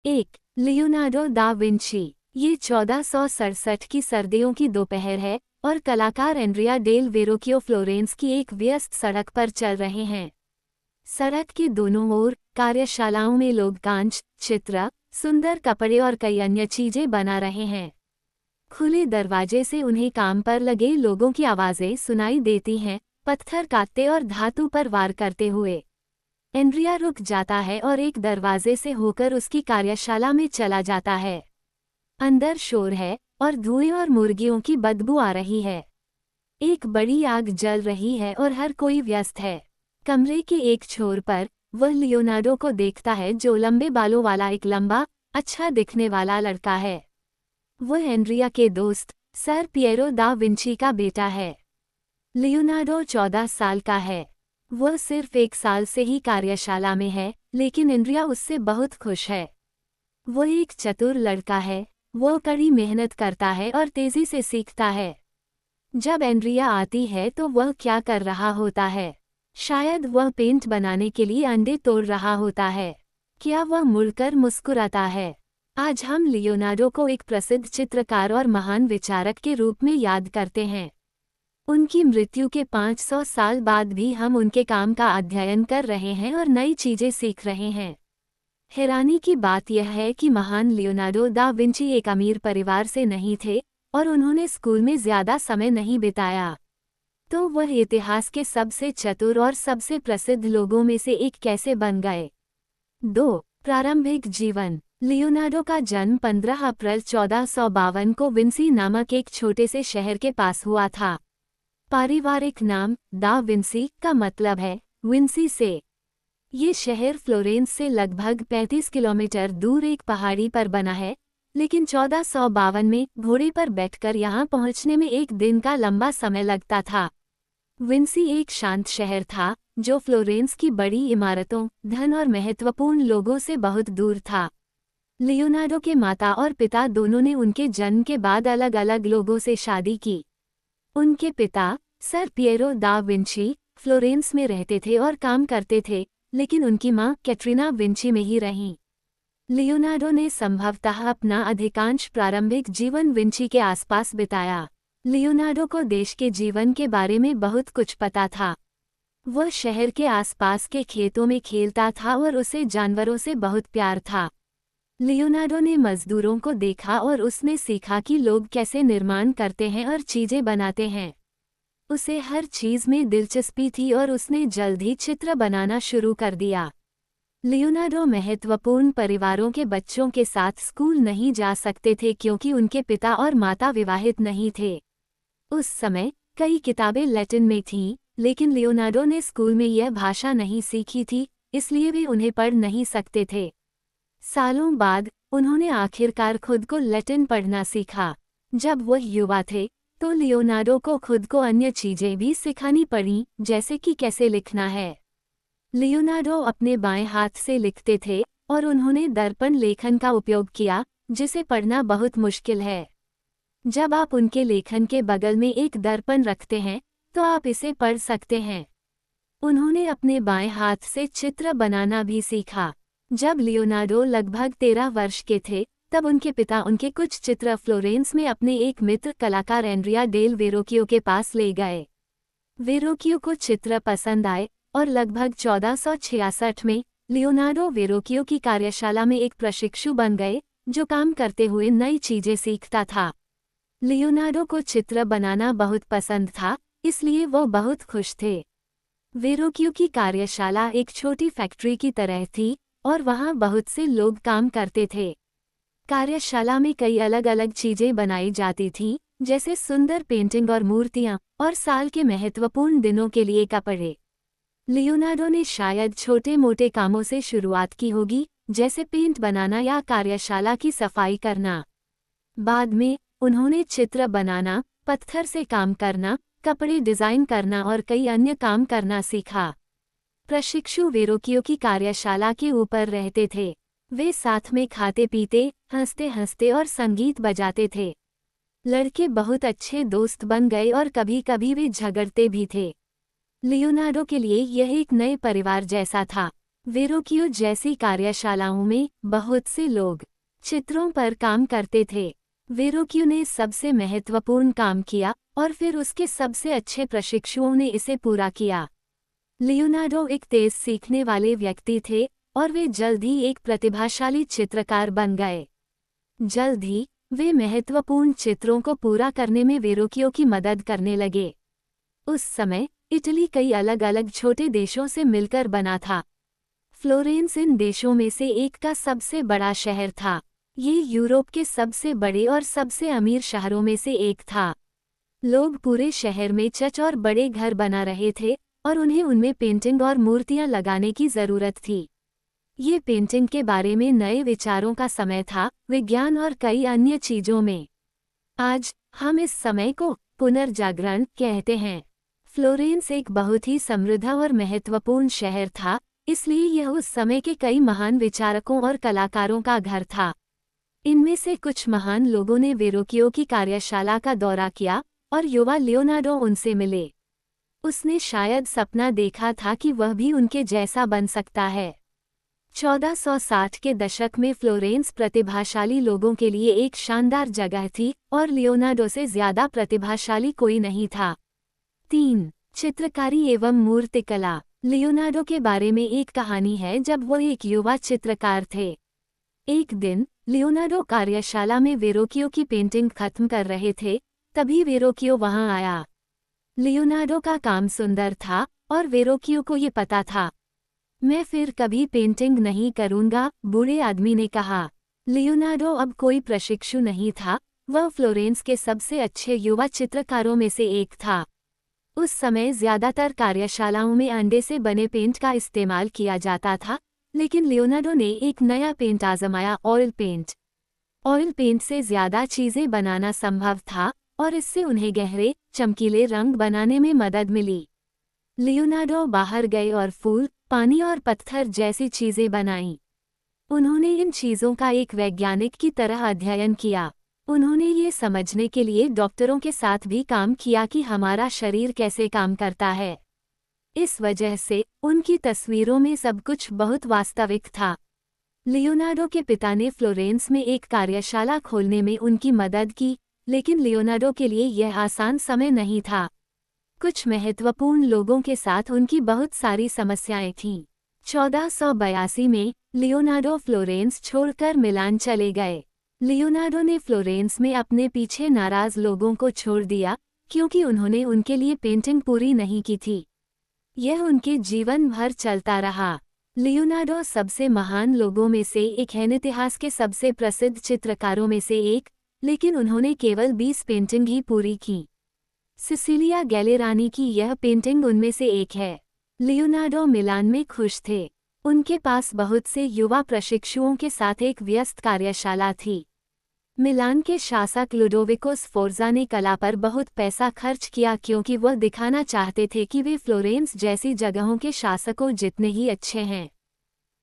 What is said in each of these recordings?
एक, Leonardo da Vinci. ये 1467 की सर्दियों की दोपहर है और कलाकार एंड्रिया डेल वेरोकियो फ्लोरेंस की एक व्यस्त सड़क पर चल रहे हैं। सड़क के दोनों ओर कार्यशालाओं में लोग कांच, चित्र, सुंदर कपड़े और कई अन्य चीजें बना रहे हैं। खुले दरवाजे से उन्हें काम पर लगे लोगों की आवाजें सुनाई देती हैं, पत्थर काटते और धातु पर वार करते हुए। एंड्रिया रुक जाता है और एक दरवाजे से होकर उसकी कार्यशाला में चला जाता है। अंदर शोर है और धुएं और मुर्गियों की बदबू आ रही है। एक बड़ी आग जल रही है और हर कोई व्यस्त है। कमरे के एक छोर पर वह लियोनार्डो को देखता है, जो लंबे बालों वाला एक लंबा, अच्छा दिखने वाला लड़का है। वह एंड्रिया के दोस्त सर पिएरो दा विंची का बेटा है। लियोनार्डो 14 साल का है। वह सिर्फ 1 साल से ही कार्यशाला में है, लेकिन एंड्रिया उससे बहुत खुश है। वह एक चतुर लड़का है। वह कड़ी मेहनत करता है और तेजी से सीखता है। जब एंड्रिया आती है तो वह क्या कर रहा होता है? शायद वह पेंट बनाने के लिए अंडे तोड़ रहा होता है। क्या वह मुड़कर मुस्कुराता है? आज हम लियोनार्डो को एक प्रसिद्ध चित्रकार और महान विचारक के रूप में याद करते हैं। उनकी मृत्यु के 500 साल बाद भी हम उनके काम का अध्ययन कर रहे हैं और नई चीजें सीख रहे हैं। हैरानी की बात यह है कि महान लियोनार्डो दा विंची एक अमीर परिवार से नहीं थे और उन्होंने स्कूल में ज्यादा समय नहीं बिताया। तो वह इतिहास के सबसे चतुर और सबसे प्रसिद्ध लोगों में से एक कैसे बन गए? 2. प्रारंभिक जीवन। लियोनार्डो का जन्म 15 अप्रैल 1452 को विंसी नामक एक छोटे से शहर के पास हुआ था। पारिवारिक नाम दा विंसी का मतलब है विंसी से। ये शहर फ्लोरेंस से लगभग 35 किलोमीटर दूर एक पहाड़ी पर बना है, लेकिन 1452 में घोड़े पर बैठकर यहाँ पहुँचने में एक दिन का लंबा समय लगता था। विंसी एक शांत शहर था, जो फ्लोरेंस की बड़ी इमारतों, धन और महत्वपूर्ण लोगों से बहुत दूर था। लियोनार्डो के माता और पिता दोनों ने उनके जन्म के बाद अलग अलग लोगों से शादी की। उनके पिता sir Piero da Vinci Florence में रहते थे और काम करते थे, लेकिन उनकी मां कैटरीना विंची में ही रहीं। लियोनार्डो ने संभवतः अपना अधिकांश प्रारंभिक जीवन विंची के आसपास बिताया। लियोनार्डो को देश के जीवन के बारे में बहुत कुछ पता था। वह शहर के आसपास के खेतों में खेलता था और उसे जानवरों से बहुत प्यार था। लियोनार्डो ने मजदूरों को देखा और उसने सीखा कि लोग कैसे निर्माण करते हैं और चीजें बनाते हैं। उसे हर चीज में दिलचस्पी थी और उसने जल्द ही चित्र बनाना शुरू कर दिया। लियोनार्डो महत्वपूर्ण परिवारों के बच्चों के साथ स्कूल नहीं जा सकते थे क्योंकि उनके पिता और माता विवाहित नहीं थे। उस समय कई किताबें लैटिन में थीं, लेकिन लियोनार्डो ने स्कूल में यह भाषा नहीं सीखी थी, इसलिए वे उन्हें पढ़ नहीं सकते थे। सालों बाद उन्होंने आखिरकार खुद को लैटिन पढ़ना सीखा। जब वह युवा थे तो लियोनार्डो को खुद को अन्य चीजें भी सिखानी पड़ीं, जैसे कि कैसे लिखना है। लियोनार्डो अपने बाएं हाथ से लिखते थे और उन्होंने दर्पण लेखन का उपयोग किया, जिसे पढ़ना बहुत मुश्किल है। जब आप उनके लेखन के बगल में एक दर्पण रखते हैं तो आप इसे पढ़ सकते हैं। उन्होंने अपने बाएं हाथ से चित्र बनाना भी सीखा। जब लियोनार्डो लगभग 13 वर्ष के थे, तब उनके पिता उनके कुछ चित्र फ्लोरेंस में अपने एक मित्र कलाकार एंड्रिया डेल वेरोकियो के पास ले गए। वेरोकियो को चित्र पसंद आए और लगभग 1466 में लियोनार्डो वेरोकियो की कार्यशाला में एक प्रशिक्षु बन गए, जो काम करते हुए नई चीजें सीखता था। लियोनार्डो को चित्र बनाना बहुत पसंद था, इसलिए वह बहुत खुश थे। वेरोकियो की कार्यशाला एक छोटी फैक्ट्री की तरह थी और वहां बहुत से लोग काम करते थे। कार्यशाला में कई अलग अलग चीजें बनाई जाती थीं, जैसे सुंदर पेंटिंग और मूर्तियां, और साल के महत्वपूर्ण दिनों के लिए कपड़े। लियोनार्डो ने शायद छोटे मोटे कामों से शुरुआत की होगी, जैसे पेंट बनाना या कार्यशाला की सफाई करना। बाद में उन्होंने चित्र बनाना, पत्थर से काम करना, कपड़े डिजाइन करना और कई अन्य काम करना सीखा। प्रशिक्षु वेरोकियो की कार्यशाला के ऊपर रहते थे। वे साथ में खाते पीते, हंसते हंसते और संगीत बजाते थे। लड़के बहुत अच्छे दोस्त बन गए और कभी कभी वे झगड़ते भी थे। लियोनार्डो के लिए यह एक नए परिवार जैसा था। वेरोकियो जैसी कार्यशालाओं में बहुत से लोग चित्रों पर काम करते थे। वेरोकियो ने सबसे महत्वपूर्ण काम किया और फिर उसके सबसे अच्छे प्रशिक्षुओं ने इसे पूरा किया। लियोनार्डो एक तेज सीखने वाले व्यक्ति थे और वे जल्द ही एक प्रतिभाशाली चित्रकार बन गए। जल्द ही वे महत्वपूर्ण चित्रों को पूरा करने में वेरोकियो की मदद करने लगे। उस समय इटली कई अलग अलग छोटे देशों से मिलकर बना था। फ्लोरेंस इन देशों में से एक का सबसे बड़ा शहर था। ये यूरोप के सबसे बड़े और सबसे अमीर शहरों में से एक था। लोग पूरे शहर में चर्च और बड़े घर बना रहे थे और उन्हें उनमें पेंटिंग और मूर्तियां लगाने की जरूरत थी। ये पेंटिंग के बारे में नए विचारों का समय था, विज्ञान और कई अन्य चीजों में। आज हम इस समय को पुनर्जागरण कहते हैं। फ्लोरेंस एक बहुत ही समृद्ध और महत्वपूर्ण शहर था, इसलिए यह उस समय के कई महान विचारकों और कलाकारों का घर था। इनमें से कुछ महान लोगों ने वेरोकियो की कार्यशाला का दौरा किया और युवा लियोनार्डो उनसे मिले। उसने शायद सपना देखा था कि वह भी उनके जैसा बन सकता है। 1460 के दशक में फ्लोरेंस प्रतिभाशाली लोगों के लिए एक शानदार जगह थी और लियोनार्डो से ज्यादा प्रतिभाशाली कोई नहीं था। 3. चित्रकारी एवं मूर्तिकला। लियोनार्डो के बारे में एक कहानी है जब वो एक युवा चित्रकार थे। एक दिन लियोनार्डो कार्यशाला में वेरोकियो की पेंटिंग खत्म कर रहे थे, तभी वेरोकियो वहां आया। लियोनार्डो का काम सुंदर था और वेरोकियो को ये पता था। मैं फिर कभी पेंटिंग नहीं करूंगा, बूढ़े आदमी ने कहा। लियोनार्डो अब कोई प्रशिक्षु नहीं था, वह फ्लोरेंस के सबसे अच्छे युवा चित्रकारों में से एक था। उस समय ज्यादातर कार्यशालाओं में अंडे से बने पेंट का इस्तेमाल किया जाता था, लेकिन लियोनार्डो ने एक नया पेंट आजमाया, ऑयल पेंट। ऑयल पेंट से ज्यादा चीजें बनाना संभव था और इससे उन्हें गहरे, चमकीले रंग बनाने में मदद मिली। लियोनार्डो बाहर गए और फूल, पानी और पत्थर जैसी चीजें बनाईं। उन्होंने इन चीजों का एक वैज्ञानिक की तरह अध्ययन किया। उन्होंने ये समझने के लिए डॉक्टरों के साथ भी काम किया कि हमारा शरीर कैसे काम करता है। इस वजह से उनकी तस्वीरों में सब कुछ बहुत वास्तविक था। लियोनार्डो के पिता ने फ्लोरेंस में एक कार्यशाला खोलने में उनकी मदद की, लेकिन लियोनार्डो के लिए यह आसान समय नहीं था। कुछ महत्वपूर्ण लोगों के साथ उनकी बहुत सारी समस्याएं थीं। 1482 में लियोनार्डो फ्लोरेंस छोड़कर मिलान चले गए। लियोनार्डो ने फ्लोरेंस में अपने पीछे नाराज लोगों को छोड़ दिया क्योंकि उन्होंने उनके लिए पेंटिंग पूरी नहीं की थी। यह उनके जीवन भर चलता रहा। लियोनार्डो सबसे महान लोगों में से एक है, इतिहास के सबसे प्रसिद्ध चित्रकारों में से एक, लेकिन उन्होंने केवल 20 पेंटिंग ही पूरी की। सिसिलिया गैलेरानी की यह पेंटिंग उनमें से एक है। लियोनार्डो मिलान में खुश थे। उनके पास बहुत से युवा प्रशिक्षुओं के साथ एक व्यस्त कार्यशाला थी। मिलान के शासक लुडोविको स्फोर्जा ने कला पर बहुत पैसा खर्च किया क्योंकि वह दिखाना चाहते थे कि वे फ्लोरेंस जैसी जगहों के शासकों जितने ही अच्छे हैं।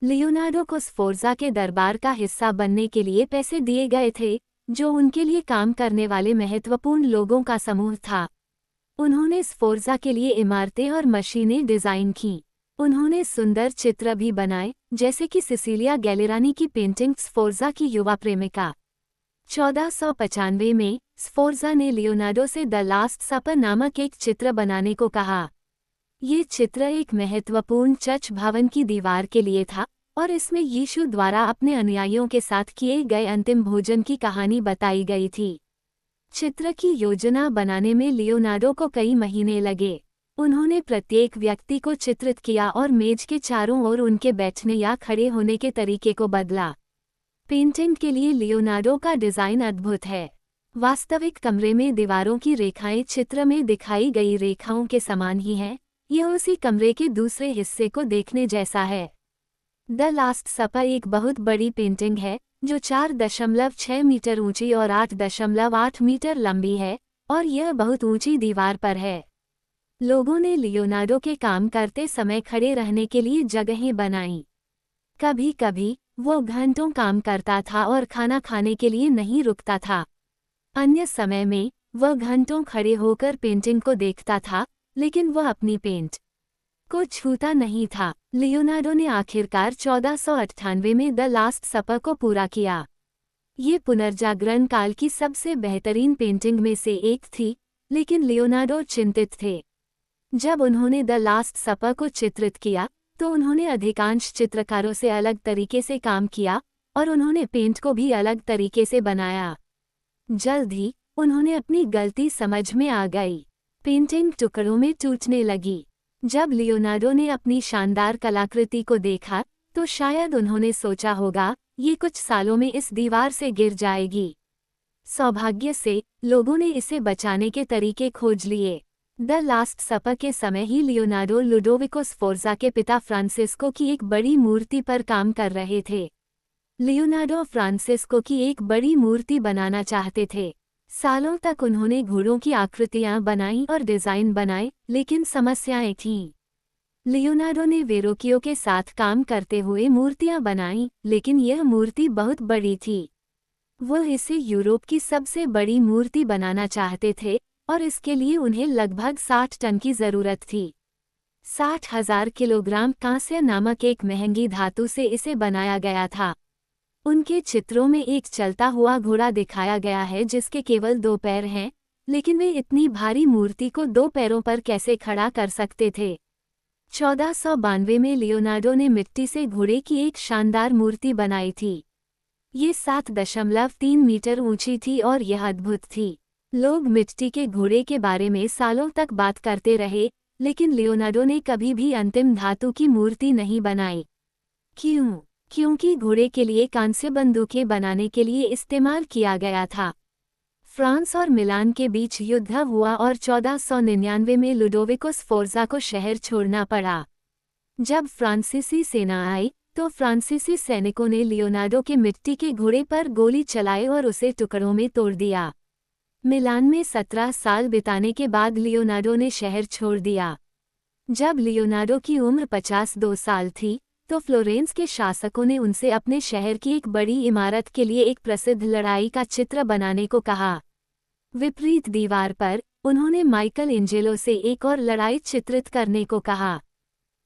लियोनार्डो को स्फोर्जा के दरबार का हिस्सा बनने के लिए पैसे दिए गए थे, जो उनके लिए काम करने वाले महत्वपूर्ण लोगों का समूह था। उन्होंने स्फोर्जा के लिए इमारतें और मशीनें डिजाइन की। उन्होंने सुंदर चित्र भी बनाए, जैसे कि सिसिलिया गैलेरानी की पेंटिंग स्फोर्जा की युवा प्रेमिका। 1495 में स्फोर्जा ने लियोनार्डो से द लास्ट सपर नामक एक चित्र बनाने को कहा। ये चित्र एक महत्वपूर्ण चर्च भवन की दीवार के लिए था और इसमें यीशु द्वारा अपने अनुयायियों के साथ किए गए अंतिम भोजन की कहानी बताई गई थी। चित्र की योजना बनाने में लियोनार्डो को कई महीने लगे। उन्होंने प्रत्येक व्यक्ति को चित्रित किया और मेज के चारों ओर उनके बैठने या खड़े होने के तरीके को बदला। पेंटिंग के लिए लियोनार्डो का डिजाइन अद्भुत है। वास्तविक कमरे में दीवारों की रेखाएं चित्र में दिखाई गई रेखाओं के समान ही हैं। यह उसी कमरे के दूसरे हिस्से को देखने जैसा है। द लास्ट सपर एक बहुत बड़ी पेंटिंग है जो 4.6 मीटर ऊंची और 8.8 मीटर लंबी है और यह बहुत ऊंची दीवार पर है। लोगों ने लियोनार्डो के काम करते समय खड़े रहने के लिए जगहें बनाईं। कभी कभी वो घंटों काम करता था और खाना खाने के लिए नहीं रुकता था। अन्य समय में वह घंटों खड़े होकर पेंटिंग को देखता था, लेकिन वह अपनी पेंट को छूता नहीं था। लियोनार्डो ने आखिरकार 1498 में द लास्ट सपर को पूरा किया। ये पुनर्जागरण काल की सबसे बेहतरीन पेंटिंग में से एक थी, लेकिन लियोनार्डो चिंतित थे। जब उन्होंने द लास्ट सपर को चित्रित किया तो उन्होंने अधिकांश चित्रकारों से अलग तरीके से काम किया और उन्होंने पेंट को भी अलग तरीके से बनाया। जल्द ही उन्होंने अपनी गलती समझ में आ गई। पेंटिंग टुकड़ों में टूटने लगी। जब लियोनार्डो ने अपनी शानदार कलाकृति को देखा तो शायद उन्होंने सोचा होगा, ये कुछ सालों में इस दीवार से गिर जाएगी। सौभाग्य से लोगों ने इसे बचाने के तरीके खोज लिए। द लास्ट सपर के समय ही लियोनार्डो लुडोविको स्फोर्जा के पिता फ्रांसिस्को की एक बड़ी मूर्ति पर काम कर रहे थे। लियोनार्डो फ्रांसिस्को की एक बड़ी मूर्ति बनाना चाहते थे। सालों तक उन्होंने घोड़ों की आकृतियां बनाई और डिजाइन बनाए, लेकिन समस्याएं थीं। लियोनार्डो ने वेरोकियो के साथ काम करते हुए मूर्तियां बनाईं, लेकिन यह मूर्ति बहुत बड़ी थी। वह इसे यूरोप की सबसे बड़ी मूर्ति बनाना चाहते थे और इसके लिए उन्हें लगभग 60 टन की जरूरत थी। 60,000 किलोग्राम कांस्य नामक एक महंगी धातु से इसे बनाया गया था। उनके चित्रों में एक चलता हुआ घोड़ा दिखाया गया है जिसके केवल 2 पैर हैं, लेकिन वे इतनी भारी मूर्ति को 2 पैरों पर कैसे खड़ा कर सकते थे। 1492 में लियोनार्डो ने मिट्टी से घोड़े की एक शानदार मूर्ति बनाई थी। ये 7.3 मीटर ऊंची थी और यह अद्भुत थी। लोग मिट्टी के घोड़े के बारे में सालों तक बात करते रहे, लेकिन लियोनार्डो ने कभी भी अंतिम धातु की मूर्ति नहीं बनाई। क्यों? क्योंकि घोड़े के लिए कांस्य बंदूकें बनाने के लिए इस्तेमाल किया गया था। फ्रांस और मिलान के बीच युद्ध हुआ और 1499 में लुडोविको स्फोर्जा को शहर छोड़ना पड़ा। जब फ्रांसीसी सेना आई तो फ्रांसीसी सैनिकों ने लियोनार्डो के मिट्टी के घोड़े पर गोली चलाई और उसे टुकड़ों में तोड़ दिया। मिलान में 17 साल बिताने के बाद लियोनार्डो ने शहर छोड़ दिया। जब लियोनार्डो की उम्र 52 साल थी तो फ्लोरेंस के शासकों ने उनसे अपने शहर की एक बड़ी इमारत के लिए एक प्रसिद्ध लड़ाई का चित्र बनाने को कहा। विपरीत दीवार पर उन्होंने माइकल एंजेलो से एक और लड़ाई चित्रित करने को कहा।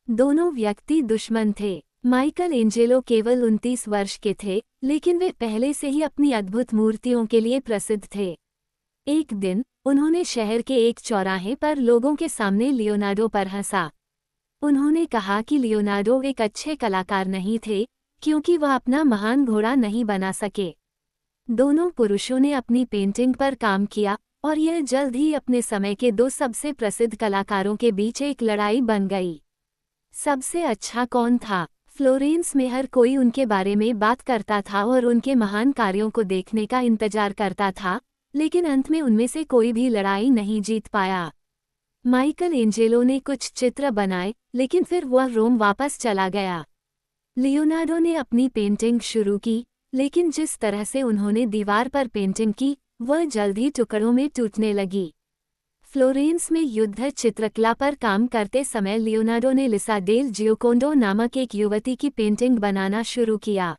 दोनों व्यक्ति दुश्मन थे। माइकल एंजेलो केवल 29 वर्ष के थे, लेकिन वे पहले से ही अपनी अद्भुत मूर्तियों के लिए प्रसिद्ध थे। एक दिन उन्होंने शहर के एक चौराहे पर लोगों के सामने लियोनार्डो पर हंसा। उन्होंने कहा कि लियोनार्डो एक अच्छे कलाकार नहीं थे, क्योंकि वह अपना महान घोड़ा नहीं बना सके। दोनों पुरुषों ने अपनी पेंटिंग पर काम किया और यह जल्द ही अपने समय के 2 सबसे प्रसिद्ध कलाकारों के बीच एक लड़ाई बन गई। सबसे अच्छा कौन था? फ्लोरेंस में हर कोई उनके बारे में बात करता था और उनके महान कार्यों को देखने का इंतजार करता था, लेकिन अंत में उनमें से कोई भी लड़ाई नहीं जीत पाया। माइकल एंजेलो ने कुछ चित्र बनाए, लेकिन फिर वह रोम वापस चला गया। लियोनार्डो ने अपनी पेंटिंग शुरू की, लेकिन जिस तरह से उन्होंने दीवार पर पेंटिंग की, वह जल्द ही टुकड़ों में टूटने लगी। फ्लोरेंस में युद्ध चित्रकला पर काम करते समय लियोनार्डो ने लिसा डेल जियोकोंडो नामक एक युवती की पेंटिंग बनाना शुरू किया।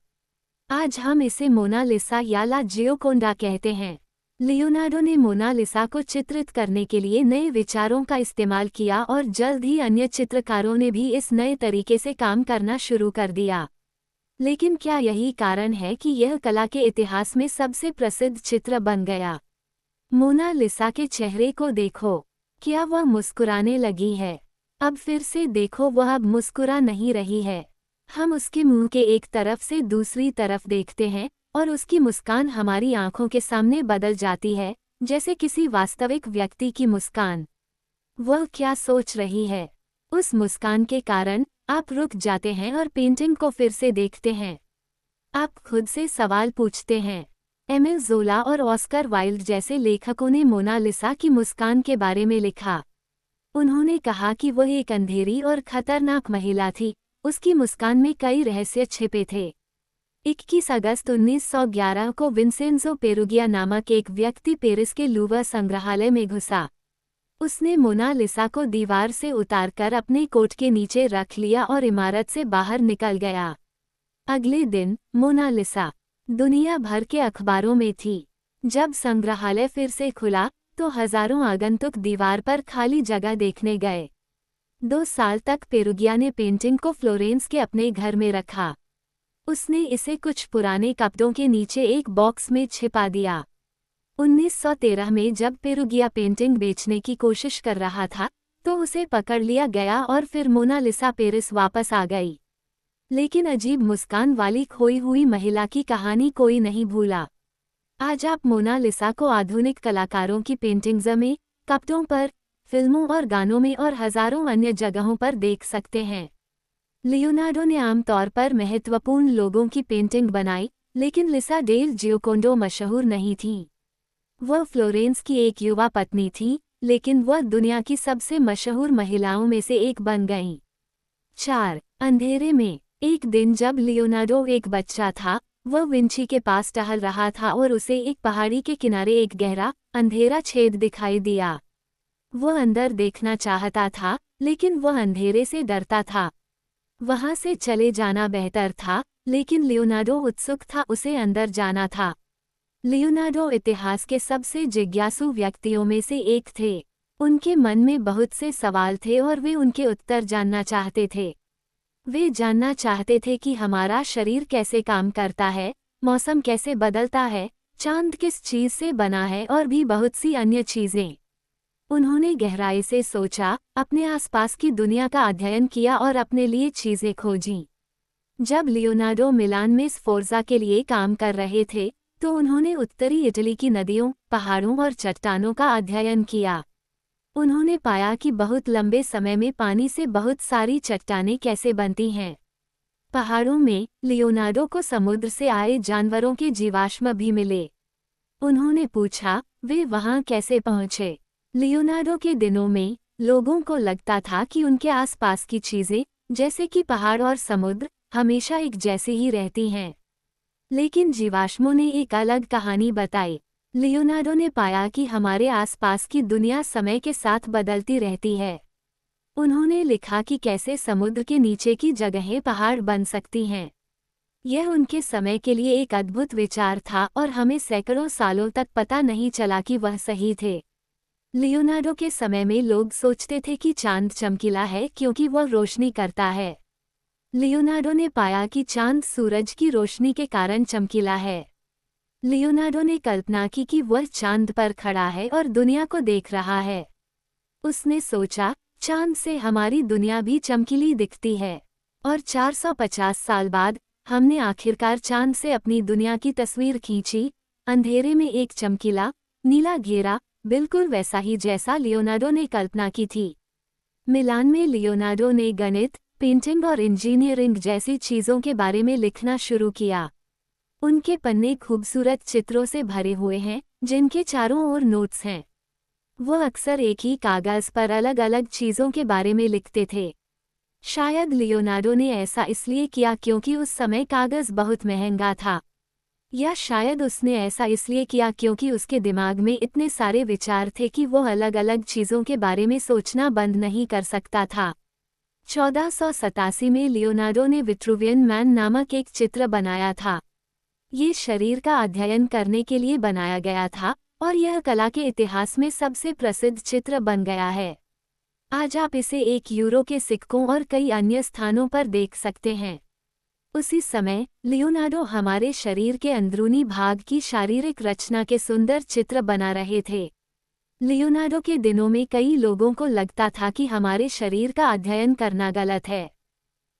आज हम इसे मोना लिसा या ला जियोकोंडा कहते हैं। लियोनार्डो ने मोना लिसा को चित्रित करने के लिए नए विचारों का इस्तेमाल किया और जल्द ही अन्य चित्रकारों ने भी इस नए तरीके से काम करना शुरू कर दिया। लेकिन क्या यही कारण है कि यह कला के इतिहास में सबसे प्रसिद्ध चित्र बन गया? मोना लिसा के चेहरे को देखो, क्या वह मुस्कुराने लगी है? अब फिर से देखो, वह अब मुस्कुरा नहीं रही है। हम उसके मुंह के एक तरफ से दूसरी तरफ देखते हैं और उसकी मुस्कान हमारी आंखों के सामने बदल जाती है, जैसे किसी वास्तविक व्यक्ति की मुस्कान। वह क्या सोच रही है? उस मुस्कान के कारण आप रुक जाते हैं और पेंटिंग को फिर से देखते हैं। आप खुद से सवाल पूछते हैं। एमिल ज़ोला और ऑस्कर वाइल्ड जैसे लेखकों ने मोना लिसा की मुस्कान के बारे में लिखा। उन्होंने कहा कि वह एक अंधेरी और खतरनाक महिला थी, उसकी मुस्कान में कई रहस्य छिपे थे। 21 अगस्त 1911 को विंसेंजो पेरुगिया नामक एक व्यक्ति पेरिस के लूवर संग्रहालय में घुसा। उसने मोना लिसा को दीवार से उतारकर अपने कोट के नीचे रख लिया और इमारत से बाहर निकल गया। अगले दिन मोना लिसा दुनिया भर के अखबारों में थी। जब संग्रहालय फिर से खुला तो हजारों आगंतुक दीवार पर खाली जगह देखने गए। 2 साल तक पेरुगिया ने पेंटिंग को फ्लोरेंस के अपने घर में रखा। उसने इसे कुछ पुराने कपड़ों के नीचे एक बॉक्स में छिपा दिया। 1913 में जब पेरुगिया पेंटिंग बेचने की कोशिश कर रहा था तो उसे पकड़ लिया गया और फिर मोनालिसा पेरिस वापस आ गई। लेकिन अजीब मुस्कान वाली खोई हुई महिला की कहानी कोई नहीं भूला। आज आप मोनालिसा को आधुनिक कलाकारों की पेंटिंग्स में, कपड़ों पर, फिल्मों और गानों में और हजारों अन्य जगहों पर देख सकते हैं। लियोनार्डो ने आमतौर पर महत्वपूर्ण लोगों की पेंटिंग बनाई, लेकिन लिसा डेल जियोकोंडो मशहूर नहीं थी। वह फ्लोरेंस की एक युवा पत्नी थी, लेकिन वह दुनिया की सबसे मशहूर महिलाओं में से एक बन गईं। 4. अंधेरे में। एक दिन जब लियोनार्डो एक बच्चा था, वह विंची के पास टहल रहा था और उसे एक पहाड़ी के किनारे एक गहरा, अंधेरा छेद दिखाई दिया। वह अंदर देखना चाहता था, लेकिन वह अंधेरे से डरता था। वहां से चले जाना बेहतर था, लेकिन लियोनार्डो उत्सुक था, उसे अंदर जाना था। लियोनार्डो इतिहास के सबसे जिज्ञासु व्यक्तियों में से एक थे। उनके मन में बहुत से सवाल थे और वे उनके उत्तर जानना चाहते थे। वे जानना चाहते थे कि हमारा शरीर कैसे काम करता है, मौसम कैसे बदलता है, चांद किस चीज से बना है और भी बहुत सी अन्य चीजें। उन्होंने गहराई से सोचा, अपने आसपास की दुनिया का अध्ययन किया और अपने लिए चीजें खोजीं। जब लियोनार्डो मिलान में स्फोर्जा के लिए काम कर रहे थे, तो उन्होंने उत्तरी इटली की नदियों, पहाड़ों और चट्टानों का अध्ययन किया। उन्होंने पाया कि बहुत लंबे समय में पानी से बहुत सारी चट्टानें कैसे बनती हैं। पहाड़ों में लियोनार्डो को समुद्र से आए जानवरों के जीवाश्म भी मिले। उन्होंने पूछा, वे वहां कैसे पहुंचे? लियोनार्डो के दिनों में लोगों को लगता था कि उनके आसपास की चीजें, जैसे कि पहाड़ और समुद्र, हमेशा एक जैसी ही रहती हैं। लेकिन जीवाश्मों ने एक अलग कहानी बताई। लियोनार्डो ने पाया कि हमारे आसपास की दुनिया समय के साथ बदलती रहती है। उन्होंने लिखा कि कैसे समुद्र के नीचे की जगहें पहाड़ बन सकती हैं। यह उनके समय के लिए एक अद्भुत विचार था और हमें सैकड़ों सालों तक पता नहीं चला कि वह सही थे। लियोनार्डो के समय में लोग सोचते थे कि चांद चमकीला है क्योंकि वह रोशनी करता है। लियोनार्डो ने पाया कि चांद सूरज की रोशनी के कारण चमकीला है। लियोनार्डो ने कल्पना की कि वह चांद पर खड़ा है और दुनिया को देख रहा है। उसने सोचा, चांद से हमारी दुनिया भी चमकीली दिखती है। और 450 साल बाद हमने आखिरकार चांद से अपनी दुनिया की तस्वीर खींची, अंधेरे में एक चमकीला, नीला घेरा, बिल्कुल वैसा ही जैसा लियोनार्डो ने कल्पना की थी। मिलान में लियोनार्डो ने गणित, पेंटिंग और इंजीनियरिंग जैसी चीज़ों के बारे में लिखना शुरू किया। उनके पन्ने खूबसूरत चित्रों से भरे हुए हैं, जिनके चारों ओर नोट्स हैं। वह अक्सर एक ही कागज़ पर अलग अलग चीज़ों के बारे में लिखते थे। शायद लियोनार्डो ने ऐसा इसलिए किया क्योंकि उस समय कागज़ बहुत महंगा था, या शायद उसने ऐसा इसलिए किया क्योंकि उसके दिमाग में इतने सारे विचार थे कि वो अलग अलग चीज़ों के बारे में सोचना बंद नहीं कर सकता था। 1487 में लियोनार्डो ने विट्रुवियन मैन नामक एक चित्र बनाया था। ये शरीर का अध्ययन करने के लिए बनाया गया था और यह कला के इतिहास में सबसे प्रसिद्ध चित्र बन गया है। आज आप इसे €1 के सिक्कों और कई अन्य स्थानों पर देख सकते हैं। उसी समय लियोनार्डो हमारे शरीर के अंदरूनी भाग की शारीरिक रचना के सुंदर चित्र बना रहे थे। लियोनार्डो के दिनों में कई लोगों को लगता था कि हमारे शरीर का अध्ययन करना गलत है।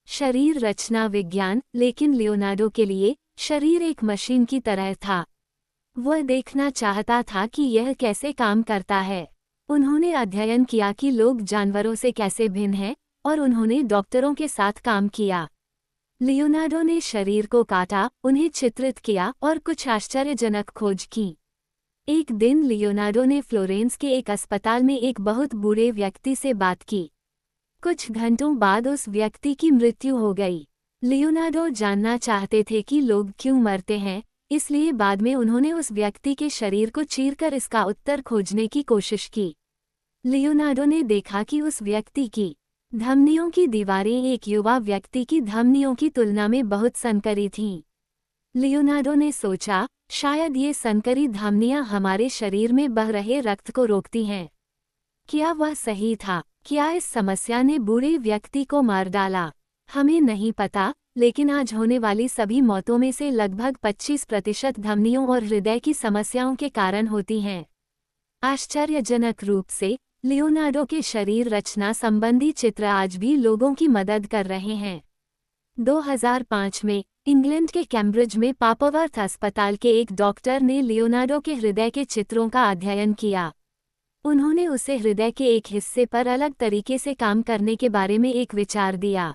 शरीर रचना विज्ञान, लेकिन लियोनार्डो के लिए शरीर एक मशीन की तरह था। वह देखना चाहता था कि यह कैसे काम करता है। उन्होंने अध्ययन किया कि लोग जानवरों से कैसे भिन्न हैं और उन्होंने डॉक्टरों के साथ काम किया। लियोनार्डो ने शरीर को काटा, उन्हें चित्रित किया और कुछ आश्चर्यजनक खोज की। एक दिन लियोनार्डो ने फ्लोरेंस के एक अस्पताल में एक बहुत बूढ़े व्यक्ति से बात की। कुछ घंटों बाद उस व्यक्ति की मृत्यु हो गई। लियोनार्डो जानना चाहते थे कि लोग क्यों मरते हैं, इसलिए बाद में उन्होंने उस व्यक्ति के शरीर को चीरकर इसका उत्तर खोजने की कोशिश की। लियोनार्डो ने देखा कि उस व्यक्ति की धमनियों की दीवारें एक युवा व्यक्ति की धमनियों की तुलना में बहुत संकरी थीं। लियोनार्डो ने सोचा, शायद ये संकरी धमनियां हमारे शरीर में बह रहे रक्त को रोकती हैं। क्या वह सही था? क्या इस समस्या ने बूढ़े व्यक्ति को मार डाला? हमें नहीं पता, लेकिन आज होने वाली सभी मौतों में से लगभग 25% धमनियों और हृदय की समस्याओं के कारण होती हैं। आश्चर्यजनक रूप से लियोनार्डो के शरीर रचना संबंधी चित्र आज भी लोगों की मदद कर रहे हैं। 2005 में इंग्लैंड के कैम्ब्रिज में पापावर्थ अस्पताल के एक डॉक्टर ने लियोनार्डो के हृदय के चित्रों का अध्ययन किया। उन्होंने उसे हृदय के एक हिस्से पर अलग तरीके से काम करने के बारे में एक विचार दिया।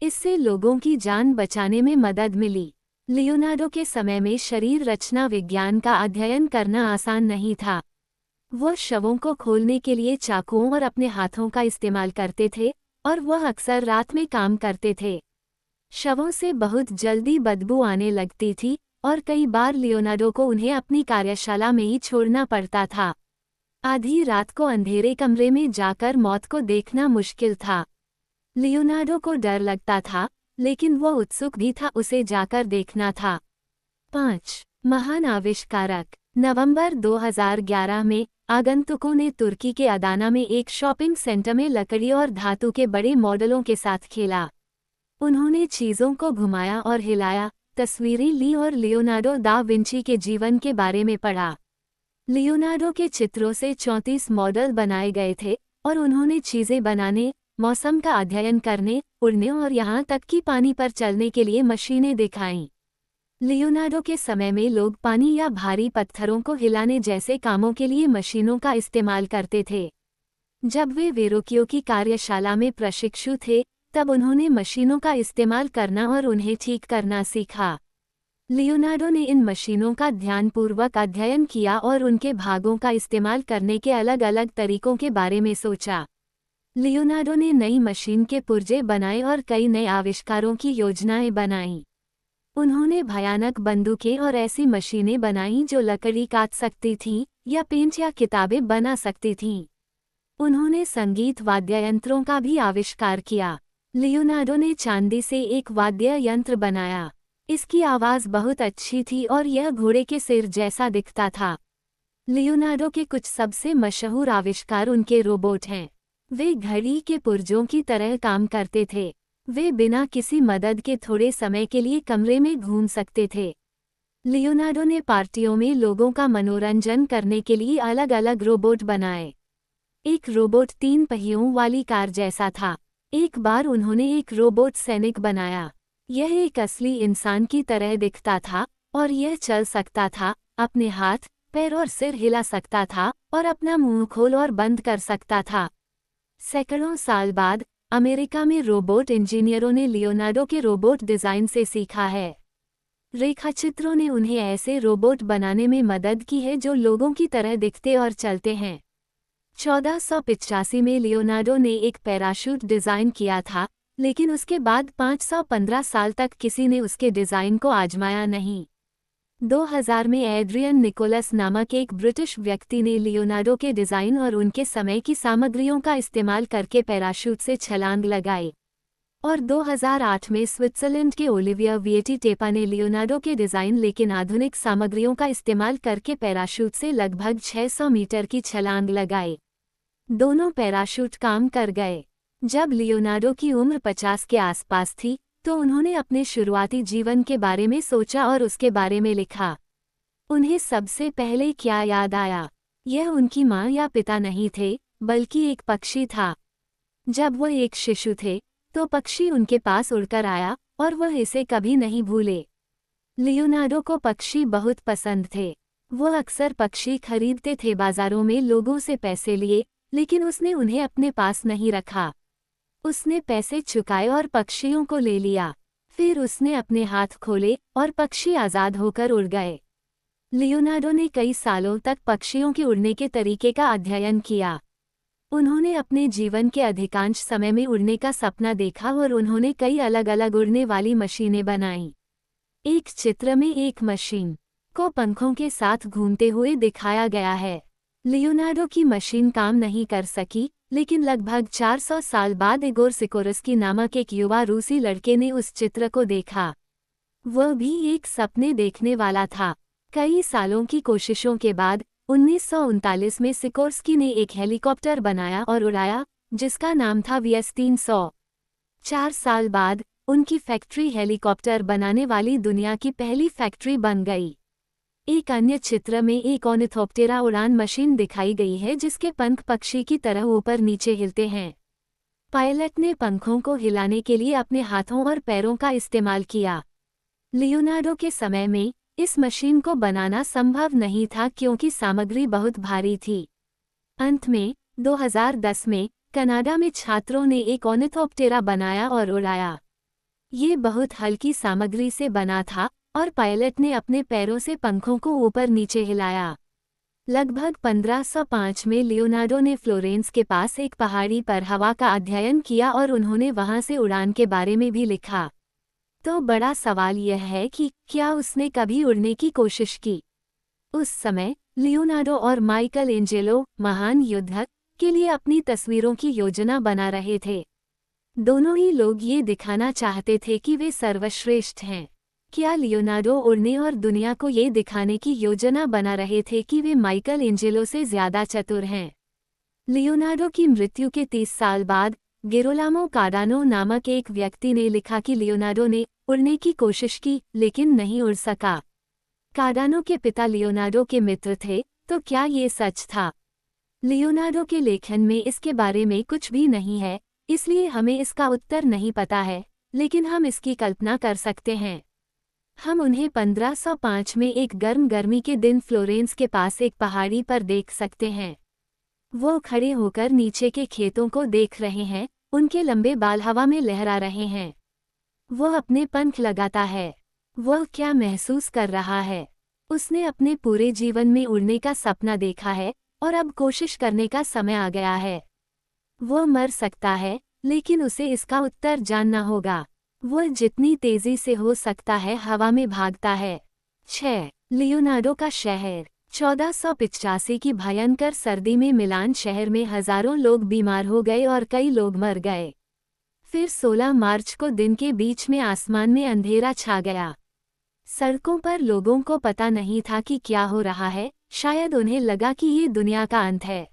इससे लोगों की जान बचाने में मदद मिली। लियोनार्डो के समय में शरीर रचना विज्ञान का अध्ययन करना आसान नहीं था। वो शवों को खोलने के लिए चाकुओं और अपने हाथों का इस्तेमाल करते थे, और वह अक्सर रात में काम करते थे। शवों से बहुत जल्दी बदबू आने लगती थी, और कई बार लियोनार्डो को उन्हें अपनी कार्यशाला में ही छोड़ना पड़ता था। आधी रात को अंधेरे कमरे में जाकर मौत को देखना मुश्किल था। लियोनार्डो को डर लगता था, लेकिन वह उत्सुक भी था, उसे जाकर देखना था। 5. महान आविष्कारक। नवंबर 2011 में आगंतुकों ने तुर्की के अदाना में एक शॉपिंग सेंटर में लकड़ी और धातु के बड़े मॉडलों के साथ खेला। उन्होंने चीज़ों को घुमाया और हिलाया, तस्वीरें ली और लियोनार्डो दा विंची के जीवन के बारे में पढ़ा। लियोनार्डो के चित्रों से 34 मॉडल बनाए गए थे, और उन्होंने चीज़ें बनाने, मौसम का अध्ययन करने, उड़ने और यहाँ तक कि पानी पर चलने के लिए मशीनें दिखाईं। लियोनार्डो के समय में लोग पानी या भारी पत्थरों को हिलाने जैसे कामों के लिए मशीनों का इस्तेमाल करते थे। जब वे वेरोकियो की कार्यशाला में प्रशिक्षु थे, तब उन्होंने मशीनों का इस्तेमाल करना और उन्हें ठीक करना सीखा। लियोनार्डो ने इन मशीनों का ध्यानपूर्वक अध्ययन किया और उनके भागों का इस्तेमाल करने के अलग अलग तरीकों के बारे में सोचा। लियोनार्डो ने नई मशीन के पुर्जे बनाए और कई नए आविष्कारों की योजनाएं बनाईं। उन्होंने भयानक बंदूकें और ऐसी मशीनें बनाईं जो लकड़ी काट सकती थीं या पेंट या किताबें बना सकती थीं। उन्होंने संगीत वाद्य यंत्रों का भी आविष्कार किया। लियोनार्डो ने चांदी से एक वाद्य यंत्र बनाया। इसकी आवाज़ बहुत अच्छी थी और यह घोड़े के सिर जैसा दिखता था। लियोनार्डो के कुछ सबसे मशहूर आविष्कार उनके रोबोट हैं। वे घड़ी के पुर्जों की तरह काम करते थे। वे बिना किसी मदद के थोड़े समय के लिए कमरे में घूम सकते थे। लियोनार्डो ने पार्टियों में लोगों का मनोरंजन करने के लिए अलग अलग रोबोट बनाए। एक रोबोट 3 पहियों वाली कार जैसा था। एक बार उन्होंने एक रोबोट सैनिक बनाया। यह एक असली इंसान की तरह दिखता था, और यह चल सकता था, अपने हाथ, पैर और सिर हिला सकता था, और अपना मुंह खोल और बंद कर सकता था। सैकड़ों साल बाद अमेरिका में रोबोट इंजीनियरों ने लियोनार्डो के रोबोट डिज़ाइन से सीखा है। रेखाचित्रों ने उन्हें ऐसे रोबोट बनाने में मदद की है जो लोगों की तरह दिखते और चलते हैं। 1485 में लियोनार्डो ने एक पैराशूट डिज़ाइन किया था, लेकिन उसके बाद 515 साल तक किसी ने उसके डिज़ाइन को आजमाया नहीं। 2000 में एड्रियन निकोलस नामक एक ब्रिटिश व्यक्ति ने लियोनार्डो के डिज़ाइन और उनके समय की सामग्रियों का इस्तेमाल करके पैराशूट से छलांग लगाई। और 2008 में स्विट्ज़रलैंड के ओलिविया विएटी टेपा ने लियोनार्डो के डिज़ाइन लेकिन आधुनिक सामग्रियों का इस्तेमाल करके पैराशूट से लगभग 600 मीटर की छलांग लगाई। दोनों पैराशूट काम कर गए। जब लियोनार्डो की उम्र 50 के आसपास थी, तो उन्होंने अपने शुरुआती जीवन के बारे में सोचा और उसके बारे में लिखा। उन्हें सबसे पहले क्या याद आया? यह उनकी माँ या पिता नहीं थे, बल्कि एक पक्षी था। जब वह एक शिशु थे, तो पक्षी उनके पास उड़कर आया, और वह इसे कभी नहीं भूले। लियोनार्डो को पक्षी बहुत पसंद थे। वह अक्सर पक्षी खरीदते थे, बाजारों में लोगों से पैसे लिए, लेकिन उसने उन्हें अपने पास नहीं रखा। उसने पैसे चुकाए और पक्षियों को ले लिया। फिर उसने अपने हाथ खोले और पक्षी आज़ाद होकर उड़ गए। लियोनार्डो ने कई सालों तक पक्षियों के उड़ने के तरीके का अध्ययन किया। उन्होंने अपने जीवन के अधिकांश समय में उड़ने का सपना देखा और उन्होंने कई अलग अलग उड़ने वाली मशीनें बनाईं। एक चित्र में एक मशीन को पंखों के साथ घूमते हुए दिखाया गया है। लियोनार्डो की मशीन काम नहीं कर सकी, लेकिन लगभग 400 साल बाद इगोर सिकोरस्की नामक एक युवा रूसी लड़के ने उस चित्र को देखा। वह भी एक सपने देखने वाला था। कई सालों की कोशिशों के बाद 1939 में सिकोर्स्की ने एक हेलीकॉप्टर बनाया और उड़ाया, जिसका नाम था VS 300। 4 साल बाद उनकी फैक्ट्री हेलीकॉप्टर बनाने वाली दुनिया की पहली फैक्ट्री बन गई। एक अन्य चित्र में एक ऑर्निथोप्टेरा उड़ान मशीन दिखाई गई है जिसके पंख पक्षी की तरह ऊपर नीचे हिलते हैं। पायलट ने पंखों को हिलाने के लिए अपने हाथों और पैरों का इस्तेमाल किया। लियोनार्डो के समय में इस मशीन को बनाना संभव नहीं था क्योंकि सामग्री बहुत भारी थी। अंत में 2010 में कनाडा में छात्रों ने एक ऑर्निथोप्टेरा बनाया और उड़ाया। ये बहुत हल्की सामग्री से बना था और पायलट ने अपने पैरों से पंखों को ऊपर नीचे हिलाया। लगभग 1505 में लियोनार्डो ने फ्लोरेंस के पास एक पहाड़ी पर हवा का अध्ययन किया और उन्होंने वहां से उड़ान के बारे में भी लिखा। तो बड़ा सवाल यह है कि क्या उसने कभी उड़ने की कोशिश की? उस समय लियोनार्डो और माइकल एंजेलो महान युद्धक के लिए अपनी तस्वीरों की योजना बना रहे थे। दोनों ही लोग ये दिखाना चाहते थे कि वे सर्वश्रेष्ठ हैं। क्या लियोनार्डो उड़ने और दुनिया को ये दिखाने की योजना बना रहे थे कि वे माइकल एंजेलो से ज़्यादा चतुर हैं? लियोनार्डो की मृत्यु के 30 साल बाद गिरोलामो कार्डानो नामक एक व्यक्ति ने लिखा कि लियोनार्डो ने उड़ने की कोशिश की लेकिन नहीं उड़ सका। कार्डानो के पिता लियोनार्डो के मित्र थे, तो क्या ये सच था? लियोनार्डो के लेखन में इसके बारे में कुछ भी नहीं है, इसलिए हमें इसका उत्तर नहीं पता है, लेकिन हम इसकी कल्पना कर सकते हैं। हम उन्हें 1505 में एक गर्म गर्मी के दिन फ्लोरेंस के पास एक पहाड़ी पर देख सकते हैं। वो खड़े होकर नीचे के खेतों को देख रहे हैं, उनके लंबे बाल हवा में लहरा रहे हैं। वो अपने पंख लगाता है। वह क्या महसूस कर रहा है? उसने अपने पूरे जीवन में उड़ने का सपना देखा है और अब कोशिश करने का समय आ गया है। वो मर सकता है, लेकिन उसे इसका उत्तर जानना होगा। वह जितनी तेजी से हो सकता है हवा में भागता है। 6. लियोनार्डो का शहर। 1485 की भयंकर सर्दी में मिलान शहर में हजारों लोग बीमार हो गए और कई लोग मर गए। फिर 16 मार्च को दिन के बीच में आसमान में अंधेरा छा गया। सड़कों पर लोगों को पता नहीं था कि क्या हो रहा है, शायद उन्हें लगा कि ये दुनिया का अंत है।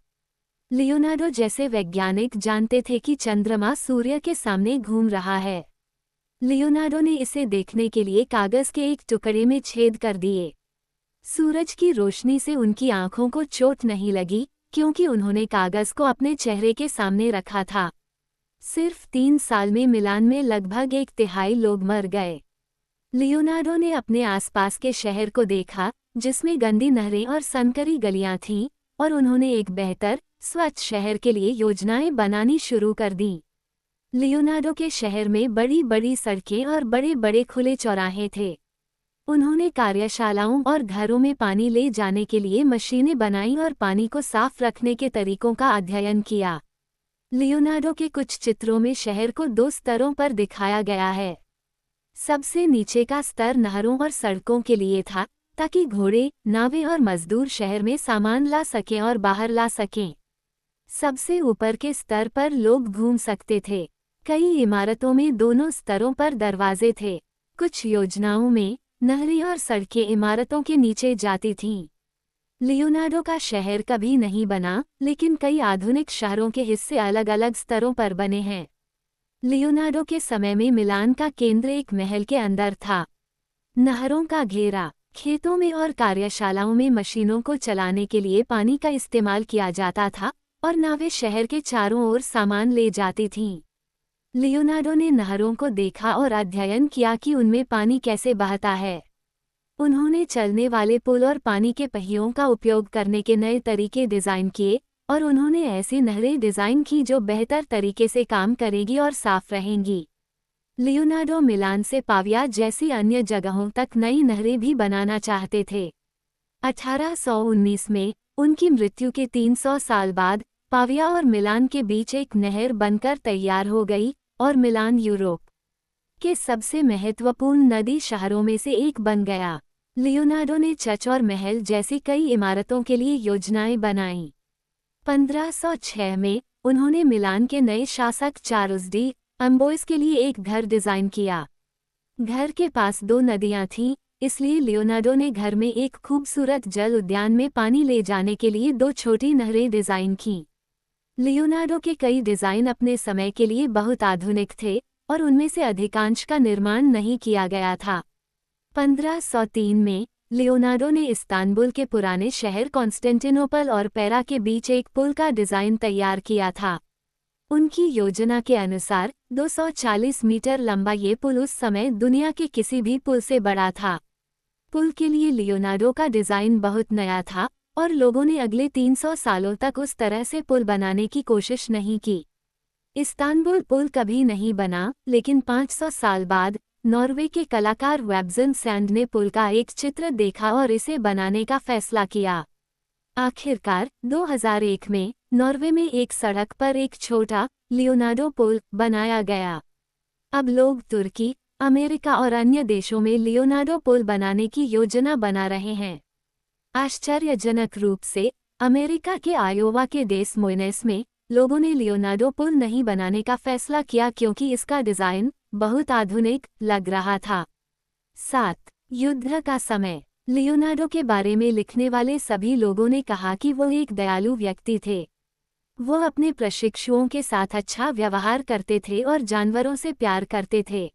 लियोनार्डो जैसे वैज्ञानिक जानते थे कि चंद्रमा सूर्य के सामने घूम रहा है। लियोनार्डो ने इसे देखने के लिए कागज के एक टुकड़े में छेद कर दिए। सूरज की रोशनी से उनकी आंखों को चोट नहीं लगी क्योंकि उन्होंने कागज को अपने चेहरे के सामने रखा था। सिर्फ 3 साल में मिलान में लगभग 1/3 लोग मर गए। लियोनार्डो ने अपने आसपास के शहर को देखा जिसमें गंदी नहरें और संकरी गलियां थीं, और उन्होंने एक बेहतर, स्वच्छ शहर के लिए योजनाएं बनानी शुरू कर दीं। लियोनार्डो के शहर में बड़ी बड़ी सड़कें और बड़े बड़े खुले चौराहे थे। उन्होंने कार्यशालाओं और घरों में पानी ले जाने के लिए मशीनें बनाईं और पानी को साफ रखने के तरीकों का अध्ययन किया। लियोनार्डो के कुछ चित्रों में शहर को 2 स्तरों पर दिखाया गया है। सबसे नीचे का स्तर नहरों और सड़कों के लिए था ताकि घोड़े, नावें और मजदूर शहर में सामान ला सकें और बाहर ला सकें। सबसे ऊपर के स्तर पर लोग घूम सकते थे। कई इमारतों में दोनों स्तरों पर दरवाजे थे। कुछ योजनाओं में नहरें और सड़कें इमारतों के नीचे जाती थीं। लियोनार्डो का शहर कभी नहीं बना, लेकिन कई आधुनिक शहरों के हिस्से अलग अलग स्तरों पर बने हैं। लियोनार्डो के समय में मिलान का केंद्र एक महल के अंदर था। नहरों का घेरा, खेतों में और कार्यशालाओं में मशीनों को चलाने के लिए पानी का इस्तेमाल किया जाता था और नावें शहर के चारों ओर सामान ले जाती थीं। लियोनार्डो ने नहरों को देखा और अध्ययन किया कि उनमें पानी कैसे बहता है। उन्होंने चलने वाले पुल और पानी के पहियों का उपयोग करने के नए तरीके डिज़ाइन किए, और उन्होंने ऐसी नहरें डिज़ाइन की जो बेहतर तरीके से काम करेंगी और साफ रहेंगी। लियोनार्डो मिलान से पाविया जैसी अन्य जगहों तक नई नहरें भी बनाना चाहते थे। 1819 में उनकी मृत्यु के 300 साल बाद पाविया और मिलान के बीच एक नहर बनकर तैयार हो गई, और मिलान यूरोप के सबसे महत्वपूर्ण नदी शहरों में से एक बन गया। लियोनार्डो ने चर्च और महल जैसी कई इमारतों के लिए योजनाएं बनाईं। 1506 में उन्होंने मिलान के नए शासक चार्ल्स डी अम्बोइस के लिए एक घर डिज़ाइन किया। घर के पास 2 नदियां थीं, इसलिए लियोनार्डो ने घर में एक खूबसूरत जल उद्यान में पानी ले जाने के लिए 2 छोटी नहरें डिज़ाइन कीं। लियोनार्डो के कई डिज़ाइन अपने समय के लिए बहुत आधुनिक थे और उनमें से अधिकांश का निर्माण नहीं किया गया था। 1503 में लियोनार्डो ने इस्तांबुल के पुराने शहर कॉन्स्टेंटिनोपल और पेरा के बीच एक पुल का डिज़ाइन तैयार किया था। उनकी योजना के अनुसार 240 मीटर लंबा ये पुल उस समय दुनिया के किसी भी पुल से बड़ा था। पुल के लिए लियोनार्डो का डिज़ाइन बहुत नया था और लोगों ने अगले 300 सालों तक उस तरह से पुल बनाने की कोशिश नहीं की। इस्तांबुल पुल कभी नहीं बना, लेकिन 500 साल बाद नॉर्वे के कलाकार वेब्जन सैंड ने पुल का एक चित्र देखा और इसे बनाने का फैसला किया। आखिरकार 2001 में नॉर्वे में एक सड़क पर एक छोटा लियोनार्डो पुल बनाया गया। अब लोग तुर्की, अमेरिका और अन्य देशों में लियोनार्डो पुल बनाने की योजना बना रहे हैं। आश्चर्यजनक रूप से अमेरिका के आयोवा के डेस मोइनेस में लोगों ने लियोनार्डो पुल नहीं बनाने का फैसला किया क्योंकि इसका डिज़ाइन बहुत आधुनिक लग रहा था। 7. युद्ध का समय। लियोनार्डो के बारे में लिखने वाले सभी लोगों ने कहा कि वो एक दयालु व्यक्ति थे। वो अपने प्रशिक्षुओं के साथ अच्छा व्यवहार करते थे और जानवरों से प्यार करते थे।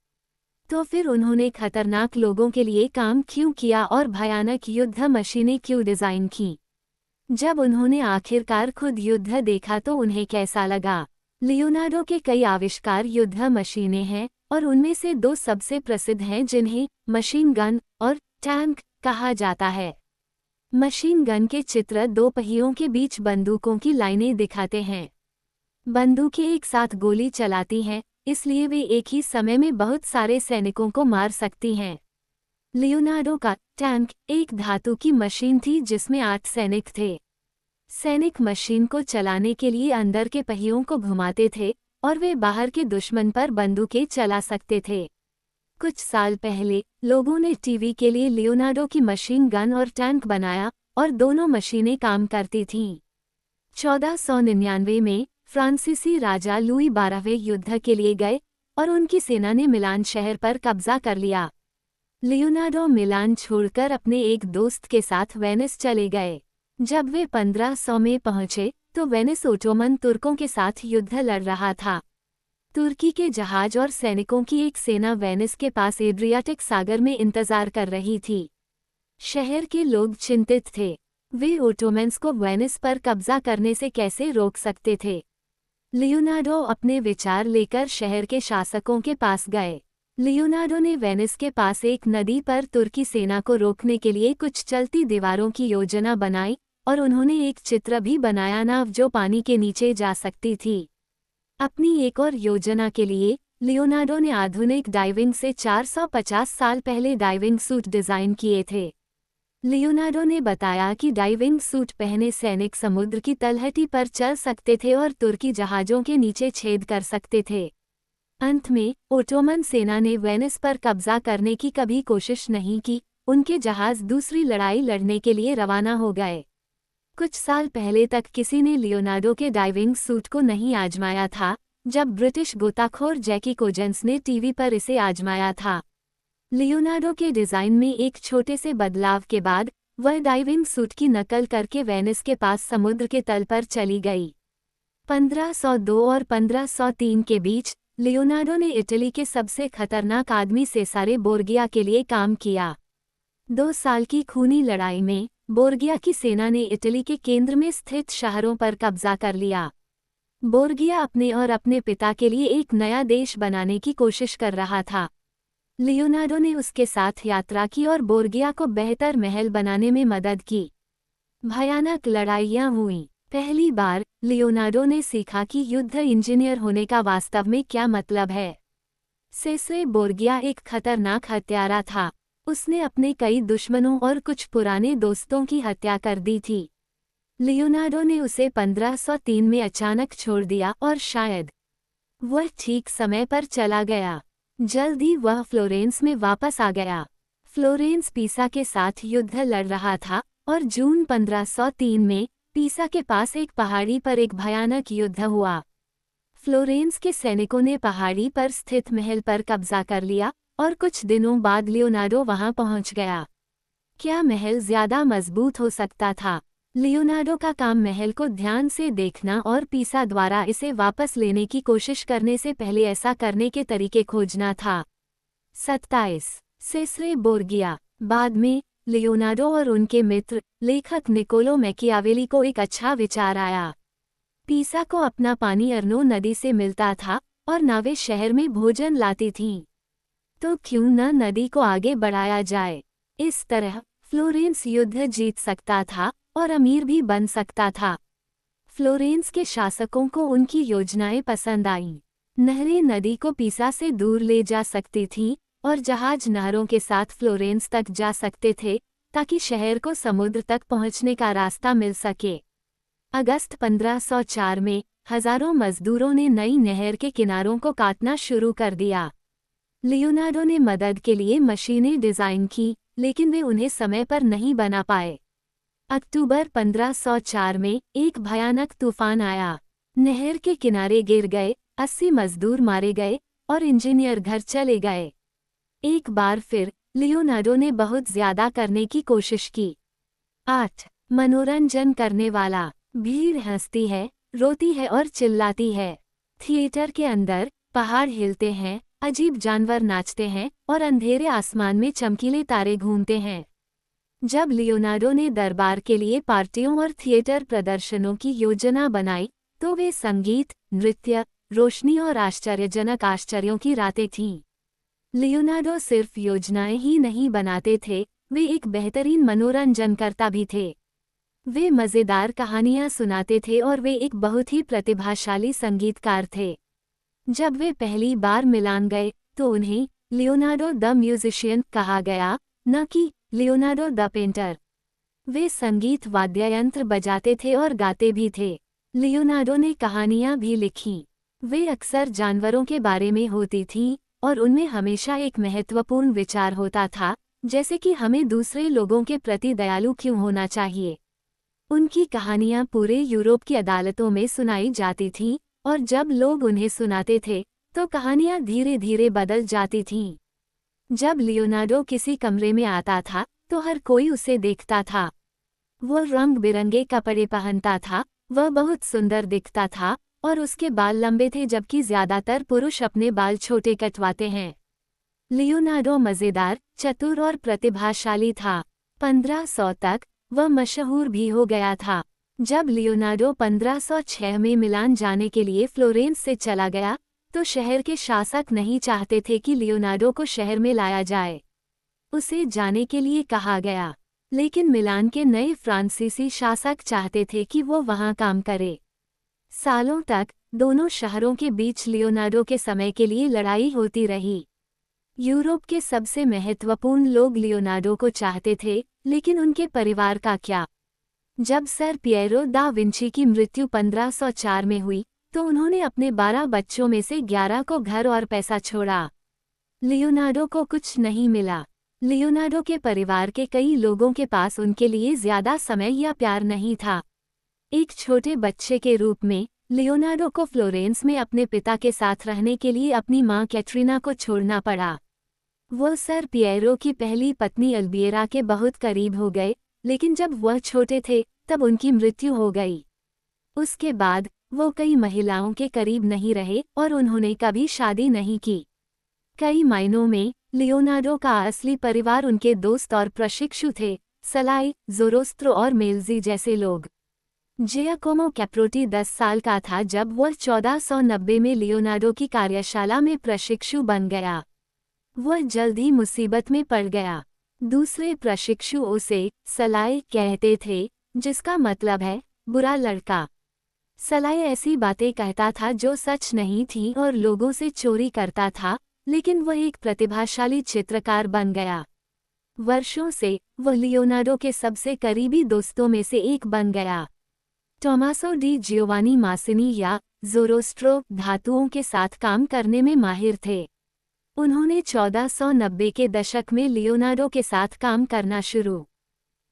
तो फिर उन्होंने खतरनाक लोगों के लिए काम क्यों किया और भयानक युद्ध मशीनें क्यों डिज़ाइन की? जब उन्होंने आखिरकार खुद युद्ध देखा तो उन्हें कैसा लगा? लियोनार्डो के कई आविष्कार युद्ध मशीनें हैं और उनमें से दो सबसे प्रसिद्ध हैं जिन्हें मशीन गन और टैंक कहा जाता है। मशीन गन के चित्र दो पहियों के बीच बंदूकों की लाइनें दिखाते हैं। बंदूकें एक साथ गोली चलाती हैं, इसलिए वे एक ही समय में बहुत सारे सैनिकों को मार सकती हैं। लियोनार्डो का टैंक एक धातु की मशीन थी जिसमें 8 सैनिक थे। सैनिक मशीन को चलाने के लिए अंदर के पहियों को घुमाते थे और वे बाहर के दुश्मन पर बंदूकें चला सकते थे। कुछ साल पहले लोगों ने टीवी के लिए लियोनार्डो की मशीन गन और टैंक बनाया और दोनों मशीनें काम करती थीं। 1499 में फ्रांसीसी राजा लुई 12वें युद्ध के लिए गए और उनकी सेना ने मिलान शहर पर कब्जा कर लिया। लियोनार्डो मिलान छोड़कर अपने एक दोस्त के साथ वेनिस चले गए। जब वे 1500 में पहुंचे तो वेनिस ओटोमन तुर्कों के साथ युद्ध लड़ रहा था। तुर्की के जहाज और सैनिकों की एक सेना वेनिस के पास एड्रियाटिक सागर में इंतजार कर रही थी। शहर के लोग चिंतित थे। वे ओटोमन्स को वेनिस पर कब्जा करने से कैसे रोक सकते थे? लियोनार्डो अपने विचार लेकर शहर के शासकों के पास गए। लियोनार्डो ने वेनिस के पास एक नदी पर तुर्की सेना को रोकने के लिए कुछ चलती दीवारों की योजना बनाई और उन्होंने एक चित्र भी बनाया, नाव जो पानी के नीचे जा सकती थी। अपनी एक और योजना के लिए लियोनार्डो ने आधुनिक डाइविंग से 450 साल पहले डाइविंग सूट डिज़ाइन किए थे। लियोनार्डो ने बताया कि डाइविंग सूट पहने सैनिक समुद्र की तलहटी पर चल सकते थे और तुर्की जहाज़ों के नीचे छेद कर सकते थे। अंत में ओटोमन सेना ने वेनिस पर कब्जा करने की कभी कोशिश नहीं की। उनके जहाज़ दूसरी लड़ाई लड़ने के लिए रवाना हो गए। कुछ साल पहले तक किसी ने लियोनार्डो के डाइविंग सूट को नहीं आजमाया था, जब ब्रिटिश गोताखोर जैकी कोजेंस ने टीवी पर इसे आजमाया था। लियोनार्डो के डिज़ाइन में एक छोटे से बदलाव के बाद वह डाइविंग सूट की नकल करके वेनिस के पास समुद्र के तल पर चली गई। 1502 और 1503 के बीच लियोनार्डो ने इटली के सबसे खतरनाक आदमी सेसारे बोर्गिया के लिए काम किया। 2 साल की खूनी लड़ाई में बोर्गिया की सेना ने इटली के केंद्र में स्थित शहरों पर कब्जा कर लिया। बोर्गिया अपने और अपने पिता के लिए एक नया देश बनाने की कोशिश कर रहा था। लियोनार्डो ने उसके साथ यात्रा की और बोर्गिया को बेहतर महल बनाने में मदद की। भयानक लड़ाइयाँ हुईं। पहली बार लियोनार्डो ने सीखा कि युद्ध इंजीनियर होने का वास्तव में क्या मतलब है। सेसरे बोर्गिया एक खतरनाक हत्यारा था। उसने अपने कई दुश्मनों और कुछ पुराने दोस्तों की हत्या कर दी थी। लियोनार्डो ने उसे 1503 में अचानक छोड़ दिया और शायद वह ठीक समय पर चला गया। जल्द ही वह फ्लोरेंस में वापस आ गया। फ्लोरेंस पीसा के साथ युद्ध लड़ रहा था और जून 1503 में पीसा के पास एक पहाड़ी पर एक भयानक युद्ध हुआ। फ्लोरेंस के सैनिकों ने पहाड़ी पर स्थित महल पर कब्जा कर लिया और कुछ दिनों बाद लियोनार्डो वहां पहुंच गया। क्या महल ज्यादा मजबूत हो सकता था? लियोनार्डो का काम महल को ध्यान से देखना और पीसा द्वारा इसे वापस लेने की कोशिश करने से पहले ऐसा करने के तरीके खोजना था। 27 सेसरे बोर्गिया। बाद में लियोनार्डो और उनके मित्र लेखक निकोलो मैकियावेली को एक अच्छा विचार आया। पीसा को अपना पानी अर्नो नदी से मिलता था और नावें शहर में भोजन लाती थीं। तो क्यों न नदी को आगे बढ़ाया जाए। इस तरह फ्लोरेंस युद्ध जीत सकता था और अमीर भी बन सकता था। फ्लोरेंस के शासकों को उनकी योजनाएं पसंद आईं। नहरें नदी को पीसा से दूर ले जा सकती थीं और जहाज नहरों के साथ फ्लोरेंस तक जा सकते थे ताकि शहर को समुद्र तक पहुंचने का रास्ता मिल सके। अगस्त 1504 में हजारों मजदूरों ने नई नहर के किनारों को काटना शुरू कर दिया। लियोनार्डो ने मदद के लिए मशीनें डिजाइन की, लेकिन वे उन्हें समय पर नहीं बना पाए। अक्टूबर 1504 में एक भयानक तूफान आया। नहर के किनारे गिर गए, 80 मजदूर मारे गए और इंजीनियर घर चले गए। एक बार फिर लियोनार्डो ने बहुत ज्यादा करने की कोशिश की। 8 मनोरंजन करने वाला। भीड़ हंसती है, रोती है और चिल्लाती है। थिएटर के अंदर पहाड़ हिलते हैं, अजीब जानवर नाचते हैं और अंधेरे आसमान में चमकीले तारे घूमते हैं। जब लियोनार्डो ने दरबार के लिए पार्टियों और थिएटर प्रदर्शनों की योजना बनाई तो वे संगीत, नृत्य, रोशनी और आश्चर्यजनक आश्चर्यों की रातें थीं। लियोनार्डो सिर्फ योजनाएं ही नहीं बनाते थे, वे एक बेहतरीन मनोरंजनकर्ता भी थे। वे मज़ेदार कहानियां सुनाते थे और वे एक बहुत ही प्रतिभाशाली संगीतकार थे। जब वे पहली बार मिलान गए तो उन्हें लियोनार्डो द म्यूजिशियन कहा गया, न कि लियोनार्डो द पेंटर। वे संगीत वाद्ययंत्र बजाते थे और गाते भी थे। लियोनार्डो ने कहानियां भी लिखीं। वे अक्सर जानवरों के बारे में होती थीं और उनमें हमेशा एक महत्वपूर्ण विचार होता था, जैसे कि हमें दूसरे लोगों के प्रति दयालु क्यों होना चाहिए। उनकी कहानियां पूरे यूरोप की अदालतों में सुनाई जाती थीं और जब लोग उन्हें सुनाते थे तो कहानियां धीरे धीरे बदल जाती थीं। जब लियोनार्डो किसी कमरे में आता था तो हर कोई उसे देखता था। वह रंग बिरंगे कपड़े पहनता था, वह बहुत सुंदर दिखता था और उसके बाल लंबे थे, जबकि ज्यादातर पुरुष अपने बाल छोटे कटवाते हैं। लियोनार्डो मजेदार, चतुर और प्रतिभाशाली था। 1500 तक वह मशहूर भी हो गया था। जब लियोनार्डो 1506 में मिलान जाने के लिए फ्लोरेंस से चला गया तो शहर के शासक नहीं चाहते थे कि लियोनार्डो को शहर में लाया जाए। उसे जाने के लिए कहा गया, लेकिन मिलान के नए फ्रांसीसी शासक चाहते थे कि वो वहां काम करे। सालों तक दोनों शहरों के बीच लियोनार्डो के समय के लिए लड़ाई होती रही। यूरोप के सबसे महत्वपूर्ण लोग लियोनार्डो को चाहते थे, लेकिन उनके परिवार का क्या? जब सर पिएरो दा विंची की मृत्यु 1504 में हुई तो उन्होंने अपने 12 बच्चों में से 11 को घर और पैसा छोड़ा। लियोनार्डो को कुछ नहीं मिला। लियोनार्डो के परिवार के कई लोगों के पास उनके लिए ज्यादा समय या प्यार नहीं था। एक छोटे बच्चे के रूप में लियोनार्डो को फ्लोरेंस में अपने पिता के साथ रहने के लिए अपनी मां कैटरीना को छोड़ना पड़ा। वह सर पिएरो की पहली पत्नी अल्बिएरा के बहुत करीब हो गए, लेकिन जब वह छोटे थे तब उनकी मृत्यु हो गई। उसके बाद वो कई महिलाओं के करीब नहीं रहे और उन्होंने कभी शादी नहीं की। कई मायनों में लियोनार्डो का असली परिवार उनके दोस्त और प्रशिक्षु थे, सलाई, ज़ोरोस्त्रो और मेल्जी जैसे लोग। जियाकोमो कैप्रोटी 10 साल का था जब वह 1490 में लियोनार्डो की कार्यशाला में प्रशिक्षु बन गया। वह जल्द ही मुसीबत में पड़ गया। दूसरे प्रशिक्षु उसे सलाई कहते थे, जिसका मतलब है बुरा लड़का। सलाई ऐसी बातें कहता था जो सच नहीं थी और लोगों से चोरी करता था, लेकिन वह एक प्रतिभाशाली चित्रकार बन गया। वर्षों से वह लियोनार्डो के सबसे करीबी दोस्तों में से एक बन गया। टोमासो डी जियोवानी मासिनी या ज़ोरोस्ट्रो धातुओं के साथ काम करने में माहिर थे। उन्होंने 1490 के दशक में लियोनार्डो के साथ काम करना शुरू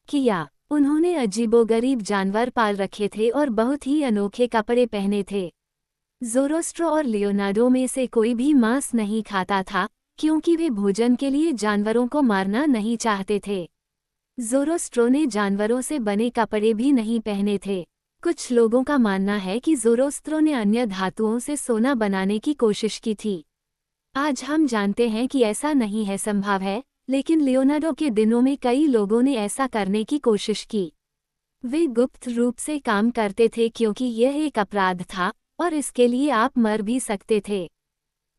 किया। उन्होंने अजीबोगरीब जानवर पाल रखे थे और बहुत ही अनोखे कपड़े पहने थे। ज़ोरोस्ट्रो और लियोनार्डो में से कोई भी मांस नहीं खाता था, क्योंकि वे भोजन के लिए जानवरों को मारना नहीं चाहते थे। ज़ोरोस्ट्रो ने जानवरों से बने कपड़े भी नहीं पहने थे। कुछ लोगों का मानना है कि ज़ोरोस्ट्रो ने अन्य धातुओं से सोना बनाने की कोशिश की थी। आज हम जानते हैं कि ऐसा नहीं है संभव है, लेकिन लियोनार्डो के दिनों में कई लोगों ने ऐसा करने की कोशिश की। वे गुप्त रूप से काम करते थे क्योंकि यह एक अपराध था और इसके लिए आप मर भी सकते थे।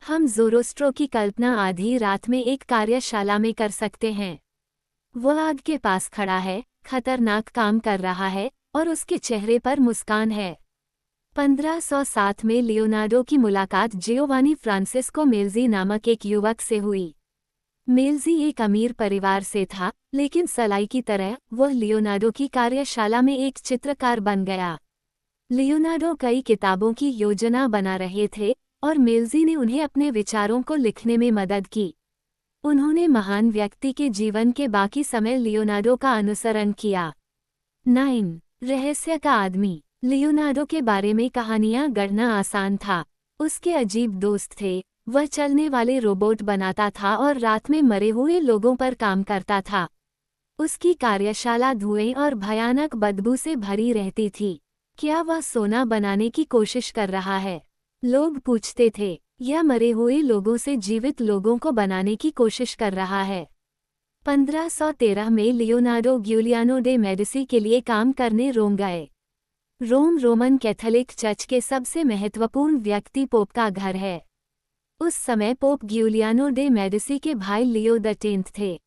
हम ज़ोरोस्ट्रो की कल्पना आधी रात में एक कार्यशाला में कर सकते हैं। वो आग के पास खड़ा है, खतरनाक काम कर रहा है और उसके चेहरे पर मुस्कान है। 1507 में लियोनार्डो की मुलाकात जियोवानी फ्रांसिस्को मेल्ज़ी नामक एक युवक से हुई। मेल्ज़ी एक अमीर परिवार से था, लेकिन सलाई की तरह वह लियोनार्डो की कार्यशाला में एक चित्रकार बन गया। लियोनार्डो कई किताबों की योजना बना रहे थे और मेल्ज़ी ने उन्हें अपने विचारों को लिखने में मदद की। उन्होंने महान व्यक्ति के जीवन के बाकी समय लियोनार्डो का अनुसरण किया। 9. रहस्य का आदमी। लियोनार्डो के बारे में कहानियां गढ़ना आसान था। उसके अजीब दोस्त थे, वह चलने वाले रोबोट बनाता था और रात में मरे हुए लोगों पर काम करता था। उसकी कार्यशाला धुएं और भयानक बदबू से भरी रहती थी। क्या वह सोना बनाने की कोशिश कर रहा है? लोग पूछते थे, या मरे हुए लोगों से जीवित लोगों को बनाने की कोशिश कर रहा है। 1513 में लियोनार्डो गिउलियानो डे मेडिसी के लिए काम करने रोम गए। रोम रोमन कैथोलिक चर्च के सबसे महत्वपूर्ण व्यक्ति पोप का घर है। उस समय पोप गिउलियानो डे मेडिसी के भाई लियो द 10th थे।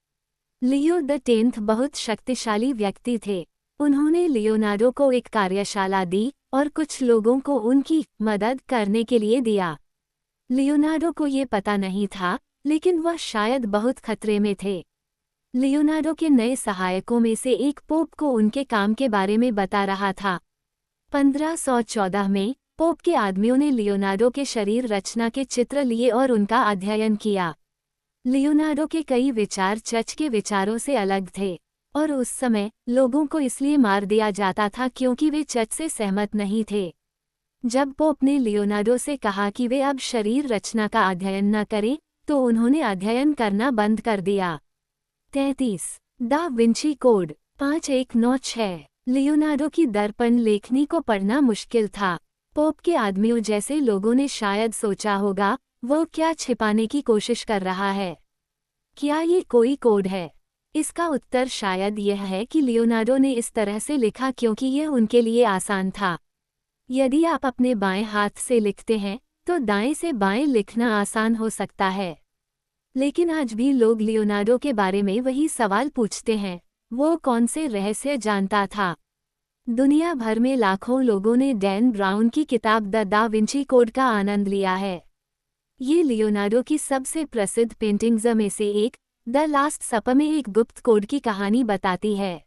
लियो द 10th बहुत शक्तिशाली व्यक्ति थे। उन्होंने लियोनार्डो को एक कार्यशाला दी और कुछ लोगों को उनकी मदद करने के लिए दिया। लियोनार्डो को ये पता नहीं था, लेकिन वह शायद बहुत खतरे में थे। लियोनार्डो के नए सहायकों में से एक पोप को उनके काम के बारे में बता रहा था। 1514 में पोप के आदमियों ने लियोनार्डो के शरीर रचना के चित्र लिए और उनका अध्ययन किया। लियोनार्डो के कई विचार चर्च के विचारों से अलग थे और उस समय लोगों को इसलिए मार दिया जाता था क्योंकि वे चर्च से सहमत नहीं थे। जब पोप ने लियोनार्डो से कहा कि वे अब शरीर रचना का अध्ययन न करें, तो उन्होंने अध्ययन करना बंद कर दिया। 33. Da Vinci code 5196। लियोनार्डो की दर्पण लेखनी को पढ़ना मुश्किल था। पोप के आदमियों जैसे लोगों ने शायद सोचा होगा, वो क्या छिपाने की कोशिश कर रहा है? क्या ये कोई कोड है? इसका उत्तर शायद यह है कि लियोनार्डो ने इस तरह से लिखा क्योंकि यह उनके लिए आसान था। यदि आप अपने बाएं हाथ से लिखते हैं, तो दाएं से बाएं लिखना आसान हो सकता है। लेकिन आज भी लोग लियोनार्डो के बारे में वही सवाल पूछते हैं, वो कौन से रहस्य जानता था? दुनिया भर में लाखों लोगों ने डैन ब्राउन की किताब द दा विंची कोड का आनंद लिया है। ये लियोनार्डो की सबसे प्रसिद्ध पेंटिंग्स में से एक, द लास्ट सपर में एक गुप्त कोड की कहानी बताती है।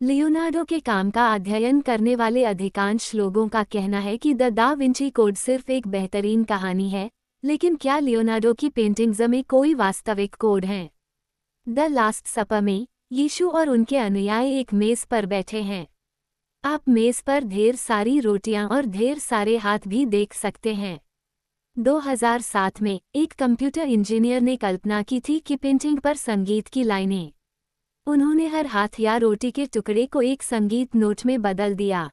लियोनार्डो के काम का अध्ययन करने वाले अधिकांश लोगों का कहना है कि द दा विंची कोड सिर्फ एक बेहतरीन कहानी है, लेकिन क्या लियोनार्डो की पेंटिंग्स में कोई वास्तविक कोड हैं? द लास्ट सपर में यीशु और उनके अनुयायी एक मेज पर बैठे हैं। आप मेज पर ढेर सारी रोटियां और ढेर सारे हाथ भी देख सकते हैं। 2007 में एक कंप्यूटर इंजीनियर ने कल्पना की थी कि पेंटिंग पर संगीत की लाइनें। उन्होंने हर हाथ या रोटी के टुकड़े को एक संगीत नोट में बदल दिया।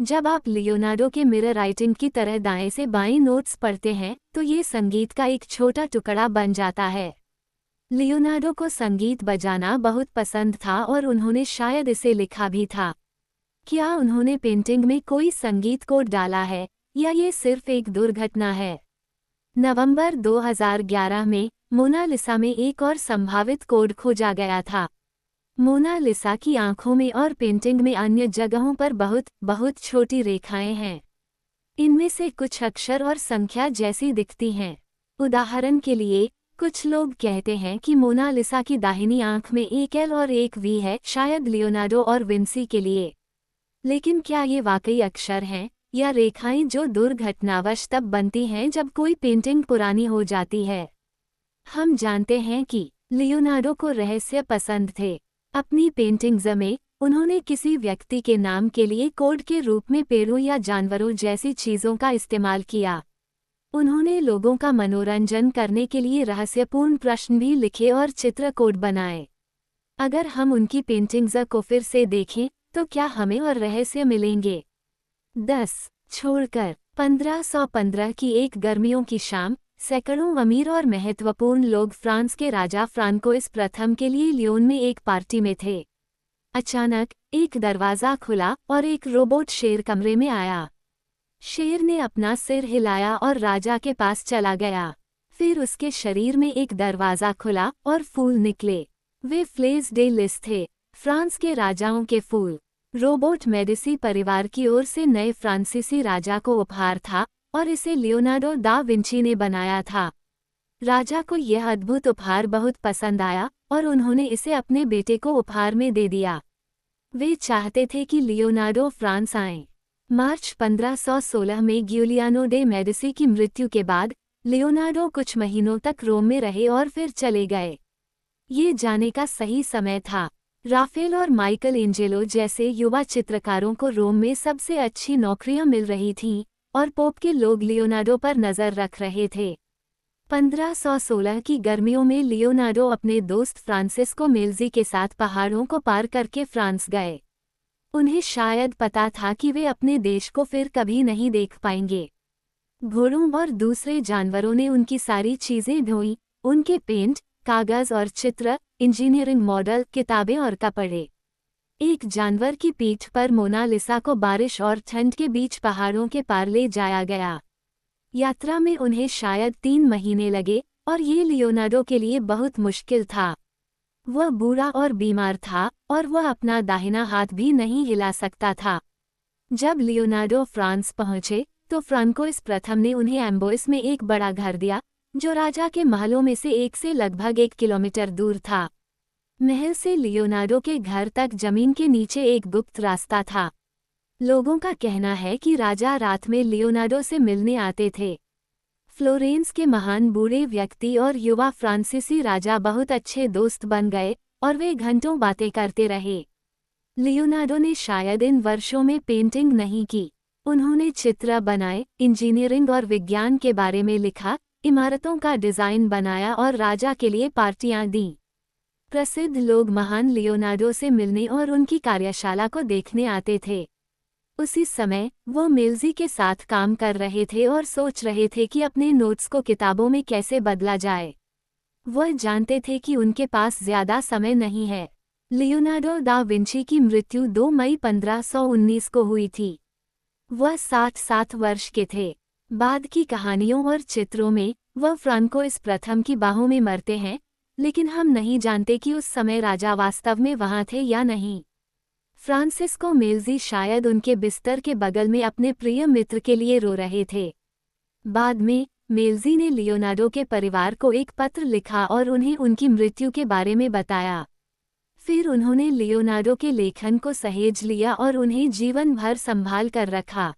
जब आप लियोनार्डो के मिरर राइटिंग की तरह दाएं से बाएं नोट्स पढ़ते हैं, तो ये संगीत का एक छोटा टुकड़ा बन जाता है। लियोनार्डो को संगीत बजाना बहुत पसंद था और उन्होंने शायद इसे लिखा भी था। क्या उन्होंने पेंटिंग में कोई संगीत कोड डाला है, या ये सिर्फ एक दुर्घटना है? नवंबर 2011 में मोनालिसा में एक और संभावित कोड खोजा गया था। मोनालिसा की आंखों में और पेंटिंग में अन्य जगहों पर बहुत बहुत छोटी रेखाएं हैं। इनमें से कुछ अक्षर और संख्या जैसी दिखती हैं। उदाहरण के लिए, कुछ लोग कहते हैं कि मोनालिसा की दाहिनी आंख में एक एल और एक वी है, शायद लियोनार्डो और विंसी के लिए। लेकिन क्या ये वाकई अक्षर हैं या रेखाएं जो दुर्घटनावश तब बनती हैं जब कोई पेंटिंग पुरानी हो जाती है? हम जानते हैं कि लियोनार्डो को रहस्य पसंद थे। अपनी पेंटिंग्स में उन्होंने किसी व्यक्ति के नाम के लिए कोड के रूप में पेड़ों या जानवरों जैसी चीज़ों का इस्तेमाल किया। उन्होंने लोगों का मनोरंजन करने के लिए रहस्यपूर्ण प्रश्न भी लिखे और चित्र कोड बनाए। अगर हम उनकी पेंटिंग्स को फिर से देखें तो क्या हमें और रहस्य मिलेंगे। 10 छोड़कर 1515 की एक गर्मियों की शाम, सैकड़ों अमीर और महत्वपूर्ण लोग फ्रांस के राजा फ्रांकोइस प्रथम के लिए लियोन में एक पार्टी में थे। अचानक एक दरवाज़ा खुला और एक रोबोट शेर कमरे में आया। शेर ने अपना सिर हिलाया और राजा के पास चला गया। फिर उसके शरीर में एक दरवाज़ा खुला और फूल निकले। वे फ्लेज डे लिस थे, फ्रांस के राजाओं के फूल। रोबोट मेडिसी परिवार की ओर से नए फ्रांसीसी राजा को उपहार था और इसे लियोनार्डो दा विंची ने बनाया था। राजा को यह अद्भुत उपहार बहुत पसंद आया और उन्होंने इसे अपने बेटे को उपहार में दे दिया। वे चाहते थे कि लियोनार्डो फ्रांस आएं। मार्च 1516 में गिउलियानो डे मेडिसी की मृत्यु के बाद लियोनार्डो कुछ महीनों तक रोम में रहे और फिर चले गए। ये जाने का सही समय था। राफेल और माइकल एंजेलो जैसे युवा चित्रकारों को रोम में सबसे अच्छी नौकरियां मिल रही थीं और पोप के लोग लियोनार्डो पर नज़र रख रहे थे। 1516 की गर्मियों में लियोनार्डो अपने दोस्त फ्रांसिस्को मेल्ज़ी के साथ पहाड़ों को पार करके फ्रांस गए। उन्हें शायद पता था कि वे अपने देश को फिर कभी नहीं देख पाएंगे। घोड़ों और दूसरे जानवरों ने उनकी सारी चीज़ें ढोई, उनके पेंट, कागज़ और चित्र, इंजीनियरिंग मॉडल, किताबें और कपड़े। एक जानवर की पीठ पर मोनालिसा को बारिश और ठंड के बीच पहाड़ों के पार ले जाया गया। यात्रा में उन्हें शायद 3 महीने लगे और ये लियोनार्डो के लिए बहुत मुश्किल था। वह बूढ़ा और बीमार था और वह अपना दाहिना हाथ भी नहीं हिला सकता था। जब लियोनार्डो फ्रांस पहुंचे तो फ्रांकोइस प्रथम ने उन्हें एम्बोइस में एक बड़ा घर दिया, जो राजा के महलों में से एक से लगभग 1 किलोमीटर दूर था। महल से लियोनार्डो के घर तक जमीन के नीचे एक गुप्त रास्ता था। लोगों का कहना है कि राजा रात में लियोनार्डो से मिलने आते थे। फ्लोरेंस के महान बूढ़े व्यक्ति और युवा फ्रांसीसी राजा बहुत अच्छे दोस्त बन गए और वे घंटों बातें करते रहे। लियोनार्डो ने शायद इन वर्षों में पेंटिंग नहीं की। उन्होंने चित्र बनाए, इंजीनियरिंग और विज्ञान के बारे में लिखा, इमारतों का डिज़ाइन बनाया और राजा के लिए पार्टियां दीं। प्रसिद्ध लोग महान लियोनार्डो से मिलने और उनकी कार्यशाला को देखने आते थे। उसी समय वो मेल्ज़ी के साथ काम कर रहे थे और सोच रहे थे कि अपने नोट्स को किताबों में कैसे बदला जाए। वह जानते थे कि उनके पास ज़्यादा समय नहीं है। लियोनार्डो दा विंची की मृत्यु 2 मई 1519 को हुई थी। वह 67 वर्ष के थे। बाद की कहानियों और चित्रों में वह फ्रांकोइस प्रथम की बाहों में मरते हैं, लेकिन हम नहीं जानते कि उस समय राजा वास्तव में वहां थे या नहीं। फ्रांसिस्को मेल्ज़ी शायद उनके बिस्तर के बगल में अपने प्रिय मित्र के लिए रो रहे थे। बाद में मेल्ज़ी ने लियोनार्डो के परिवार को एक पत्र लिखा और उन्हें उनकी मृत्यु के बारे में बताया। फिर उन्होंने लियोनार्डो के लेखन को सहेज लिया और उन्हें जीवन भर संभाल कर रखा।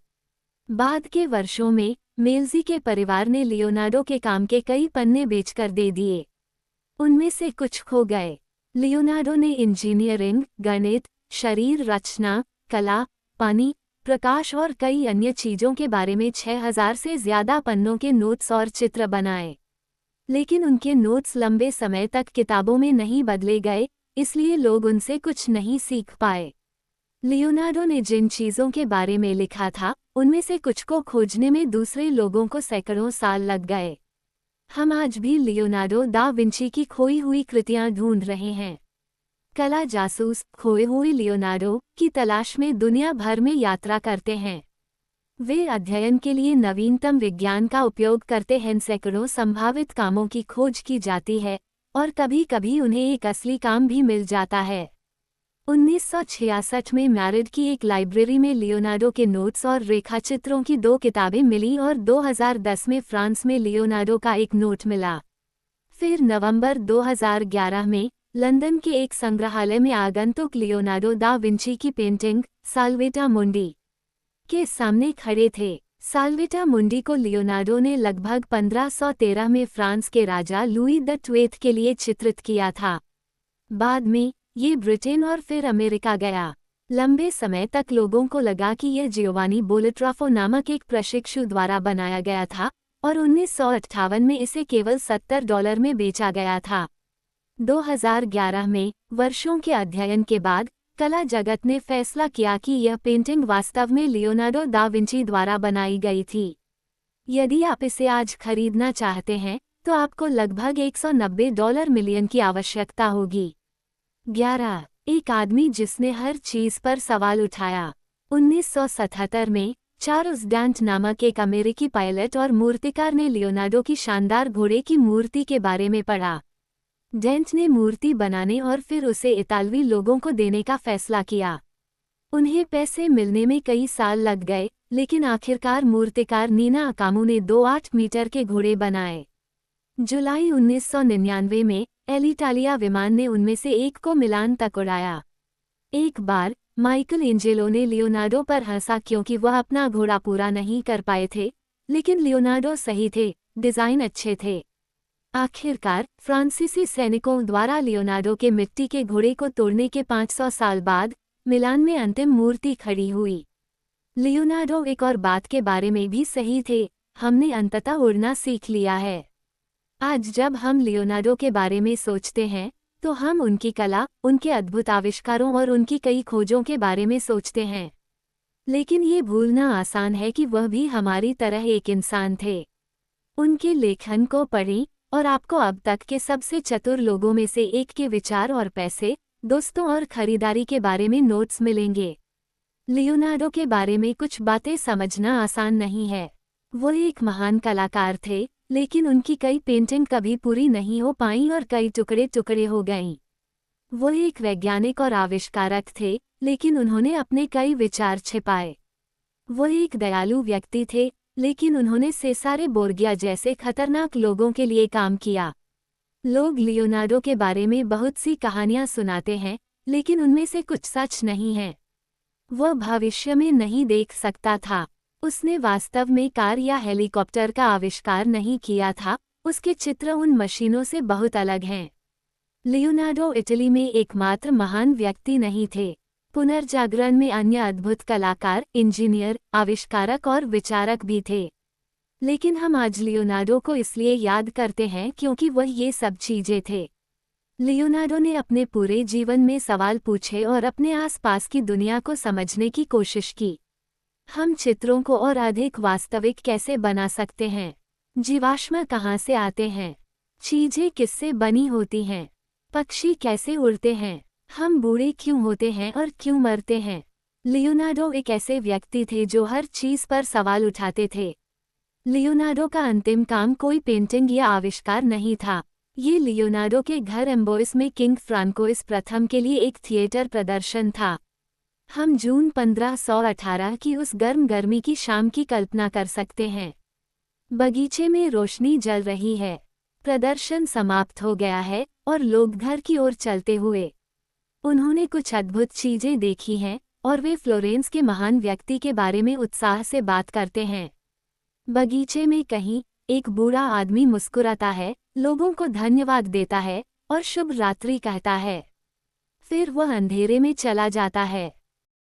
बाद के वर्षों में मेल्ज़ी के परिवार ने लियोनार्डो के काम के कई पन्ने बेचकर दे दिए। उनमें से कुछ खो गए। लियोनार्डो ने इंजीनियरिंग, गणित, शरीर रचना, कला, पानी, प्रकाश और कई अन्य चीज़ों के बारे में 6000 से ज़्यादा पन्नों के नोट्स और चित्र बनाए। लेकिन उनके नोट्स लंबे समय तक किताबों में नहीं बदले गए, इसलिए लोग उनसे कुछ नहीं सीख पाए। लियोनार्डो ने जिन चीज़ों के बारे में लिखा था, उनमें से कुछ को खोजने में दूसरे लोगों को सैकड़ों साल लग गए। हम आज भी लियोनार्डो दा विंची की खोई हुई कृतियां ढूंढ रहे हैं। कला जासूस खोए हुए लियोनार्डो की तलाश में दुनिया भर में यात्रा करते हैं। वे अध्ययन के लिए नवीनतम विज्ञान का उपयोग करते हैं। सैकड़ों संभावित कामों की खोज की जाती है और कभी-कभी उन्हें एक असली काम भी मिल जाता है। 1966 में मैरिड की एक लाइब्रेरी में लियोनार्डो के नोट्स और रेखाचित्रों की 2 किताबें मिलीं और 2010 में फ्रांस में लियोनार्डो का एक नोट मिला। फिर नवंबर 2011 में लंदन के एक संग्रहालय में आगंतुक लियोनार्डो दा विंची की पेंटिंग साल्वेटा मुंडी के सामने खड़े थे। साल्वेटा मुंडी को लियोनार्डो ने लगभग 1513 में फ्रांस के राजा लुई द 12 के लिए चित्रित किया था। बाद में ये ब्रिटेन और फिर अमेरिका गया। लंबे समय तक लोगों को लगा कि यह जियोवानी बोलिट्राफो नामक एक प्रशिक्षु द्वारा बनाया गया था और 1958 में इसे केवल $70 में बेचा गया था। 2011 में वर्षों के अध्ययन के बाद कला जगत ने फैसला किया कि यह पेंटिंग वास्तव में लियोनार्डो दा विंची द्वारा बनाई गई थी। यदि आप इसे आज खरीदना चाहते हैं तो आपको लगभग $190 मिलियन की आवश्यकता होगी। 11. एक आदमी जिसने हर चीज पर सवाल उठाया। 1977 में चार्ल्स डांट नामक एक अमेरिकी पायलट और मूर्तिकार ने लियोनार्डो की शानदार घोड़े की मूर्ति के बारे में पढ़ा। डेंट ने मूर्ति बनाने और फिर उसे इतालवी लोगों को देने का फैसला किया। उन्हें पैसे मिलने में कई साल लग गए, लेकिन आखिरकार मूर्तिकार नीना अकामू ने 2 मीटर के घोड़े बनाए। जुलाई 1999 में एलिटालिया विमान ने उनमें से एक को मिलान तक उड़ाया। एक बार माइकल एंजेलो ने लियोनार्डो पर हंसा क्योंकि वह अपना घोड़ा पूरा नहीं कर पाए थे, लेकिन लियोनार्डो सही थे, डिजाइन अच्छे थे। आखिरकार फ्रांसीसी सैनिकों द्वारा लियोनार्डो के मिट्टी के घोड़े को तोड़ने के 500 साल बाद मिलान में अंतिम मूर्ति खड़ी हुई। लियोनार्डो एक और बात के बारे में भी सही थे, हमने अंततः उड़ना सीख लिया है। आज जब हम लियोनार्डो के बारे में सोचते हैं तो हम उनकी कला, उनके अद्भुत आविष्कारों और उनकी कई खोजों के बारे में सोचते हैं। लेकिन ये भूलना आसान है कि वह भी हमारी तरह एक इंसान थे। उनके लेखन को पढ़ें और आपको अब तक के सबसे चतुर लोगों में से एक के विचार और पैसे, दोस्तों और खरीदारी के बारे में नोट्स मिलेंगे। लियोनार्डो के बारे में कुछ बातें समझना आसान नहीं है। वो एक महान कलाकार थे, लेकिन उनकी कई पेंटिंग कभी पूरी नहीं हो पाईं और कई टुकड़े टुकड़े हो गईं। वो एक वैज्ञानिक और आविष्कारक थे, लेकिन उन्होंने अपने कई विचार छिपाए। वो एक दयालु व्यक्ति थे, लेकिन उन्होंने सेसारे बोर्गिया जैसे खतरनाक लोगों के लिए काम किया। लोग लियोनार्डो के बारे में बहुत सी कहानियां सुनाते हैं, लेकिन उनमें से कुछ सच नहीं है। वह भविष्य में नहीं देख सकता था। उसने वास्तव में कार या हेलीकॉप्टर का आविष्कार नहीं किया था, उसके चित्र उन मशीनों से बहुत अलग हैं। लियोनार्डो इटली में एकमात्र महान व्यक्ति नहीं थे। पुनर्जागरण में अन्य अद्भुत कलाकार, इंजीनियर, आविष्कारक और विचारक भी थे। लेकिन हम आज लियोनार्डो को इसलिए याद करते हैं क्योंकि वह ये सब चीजें थे। लियोनार्डो ने अपने पूरे जीवन में सवाल पूछे और अपने आसपास की दुनिया को समझने की कोशिश की। हम चित्रों को और अधिक वास्तविक कैसे बना सकते हैं? जीवाश्म कहाँ से आते हैं? चीजें किससे बनी होती हैं? पक्षी कैसे उड़ते हैं? हम बूढ़े क्यों होते हैं और क्यों मरते हैं? लियोनार्डो एक ऐसे व्यक्ति थे जो हर चीज पर सवाल उठाते थे। लियोनार्डो का अंतिम काम कोई पेंटिंग या आविष्कार नहीं था। ये लियोनार्डो के घर एम्बोइस में किंग फ्रांकोइस प्रथम के लिए एक थिएटर प्रदर्शन था। हम जून 1518 की उस गर्म गर्मी की शाम की कल्पना कर सकते हैं। बगीचे में रोशनी जल रही है। प्रदर्शन समाप्त हो गया है और लोग घर की ओर चलते हुए। उन्होंने कुछ अद्भुत चीजें देखी हैं और वे फ्लोरेंस के महान व्यक्ति के बारे में उत्साह से बात करते हैं। बगीचे में कहीं एक बूढ़ा आदमी मुस्कुराता है, लोगों को धन्यवाद देता है और शुभ रात्रि कहता है। फिर वह अंधेरे में चला जाता है।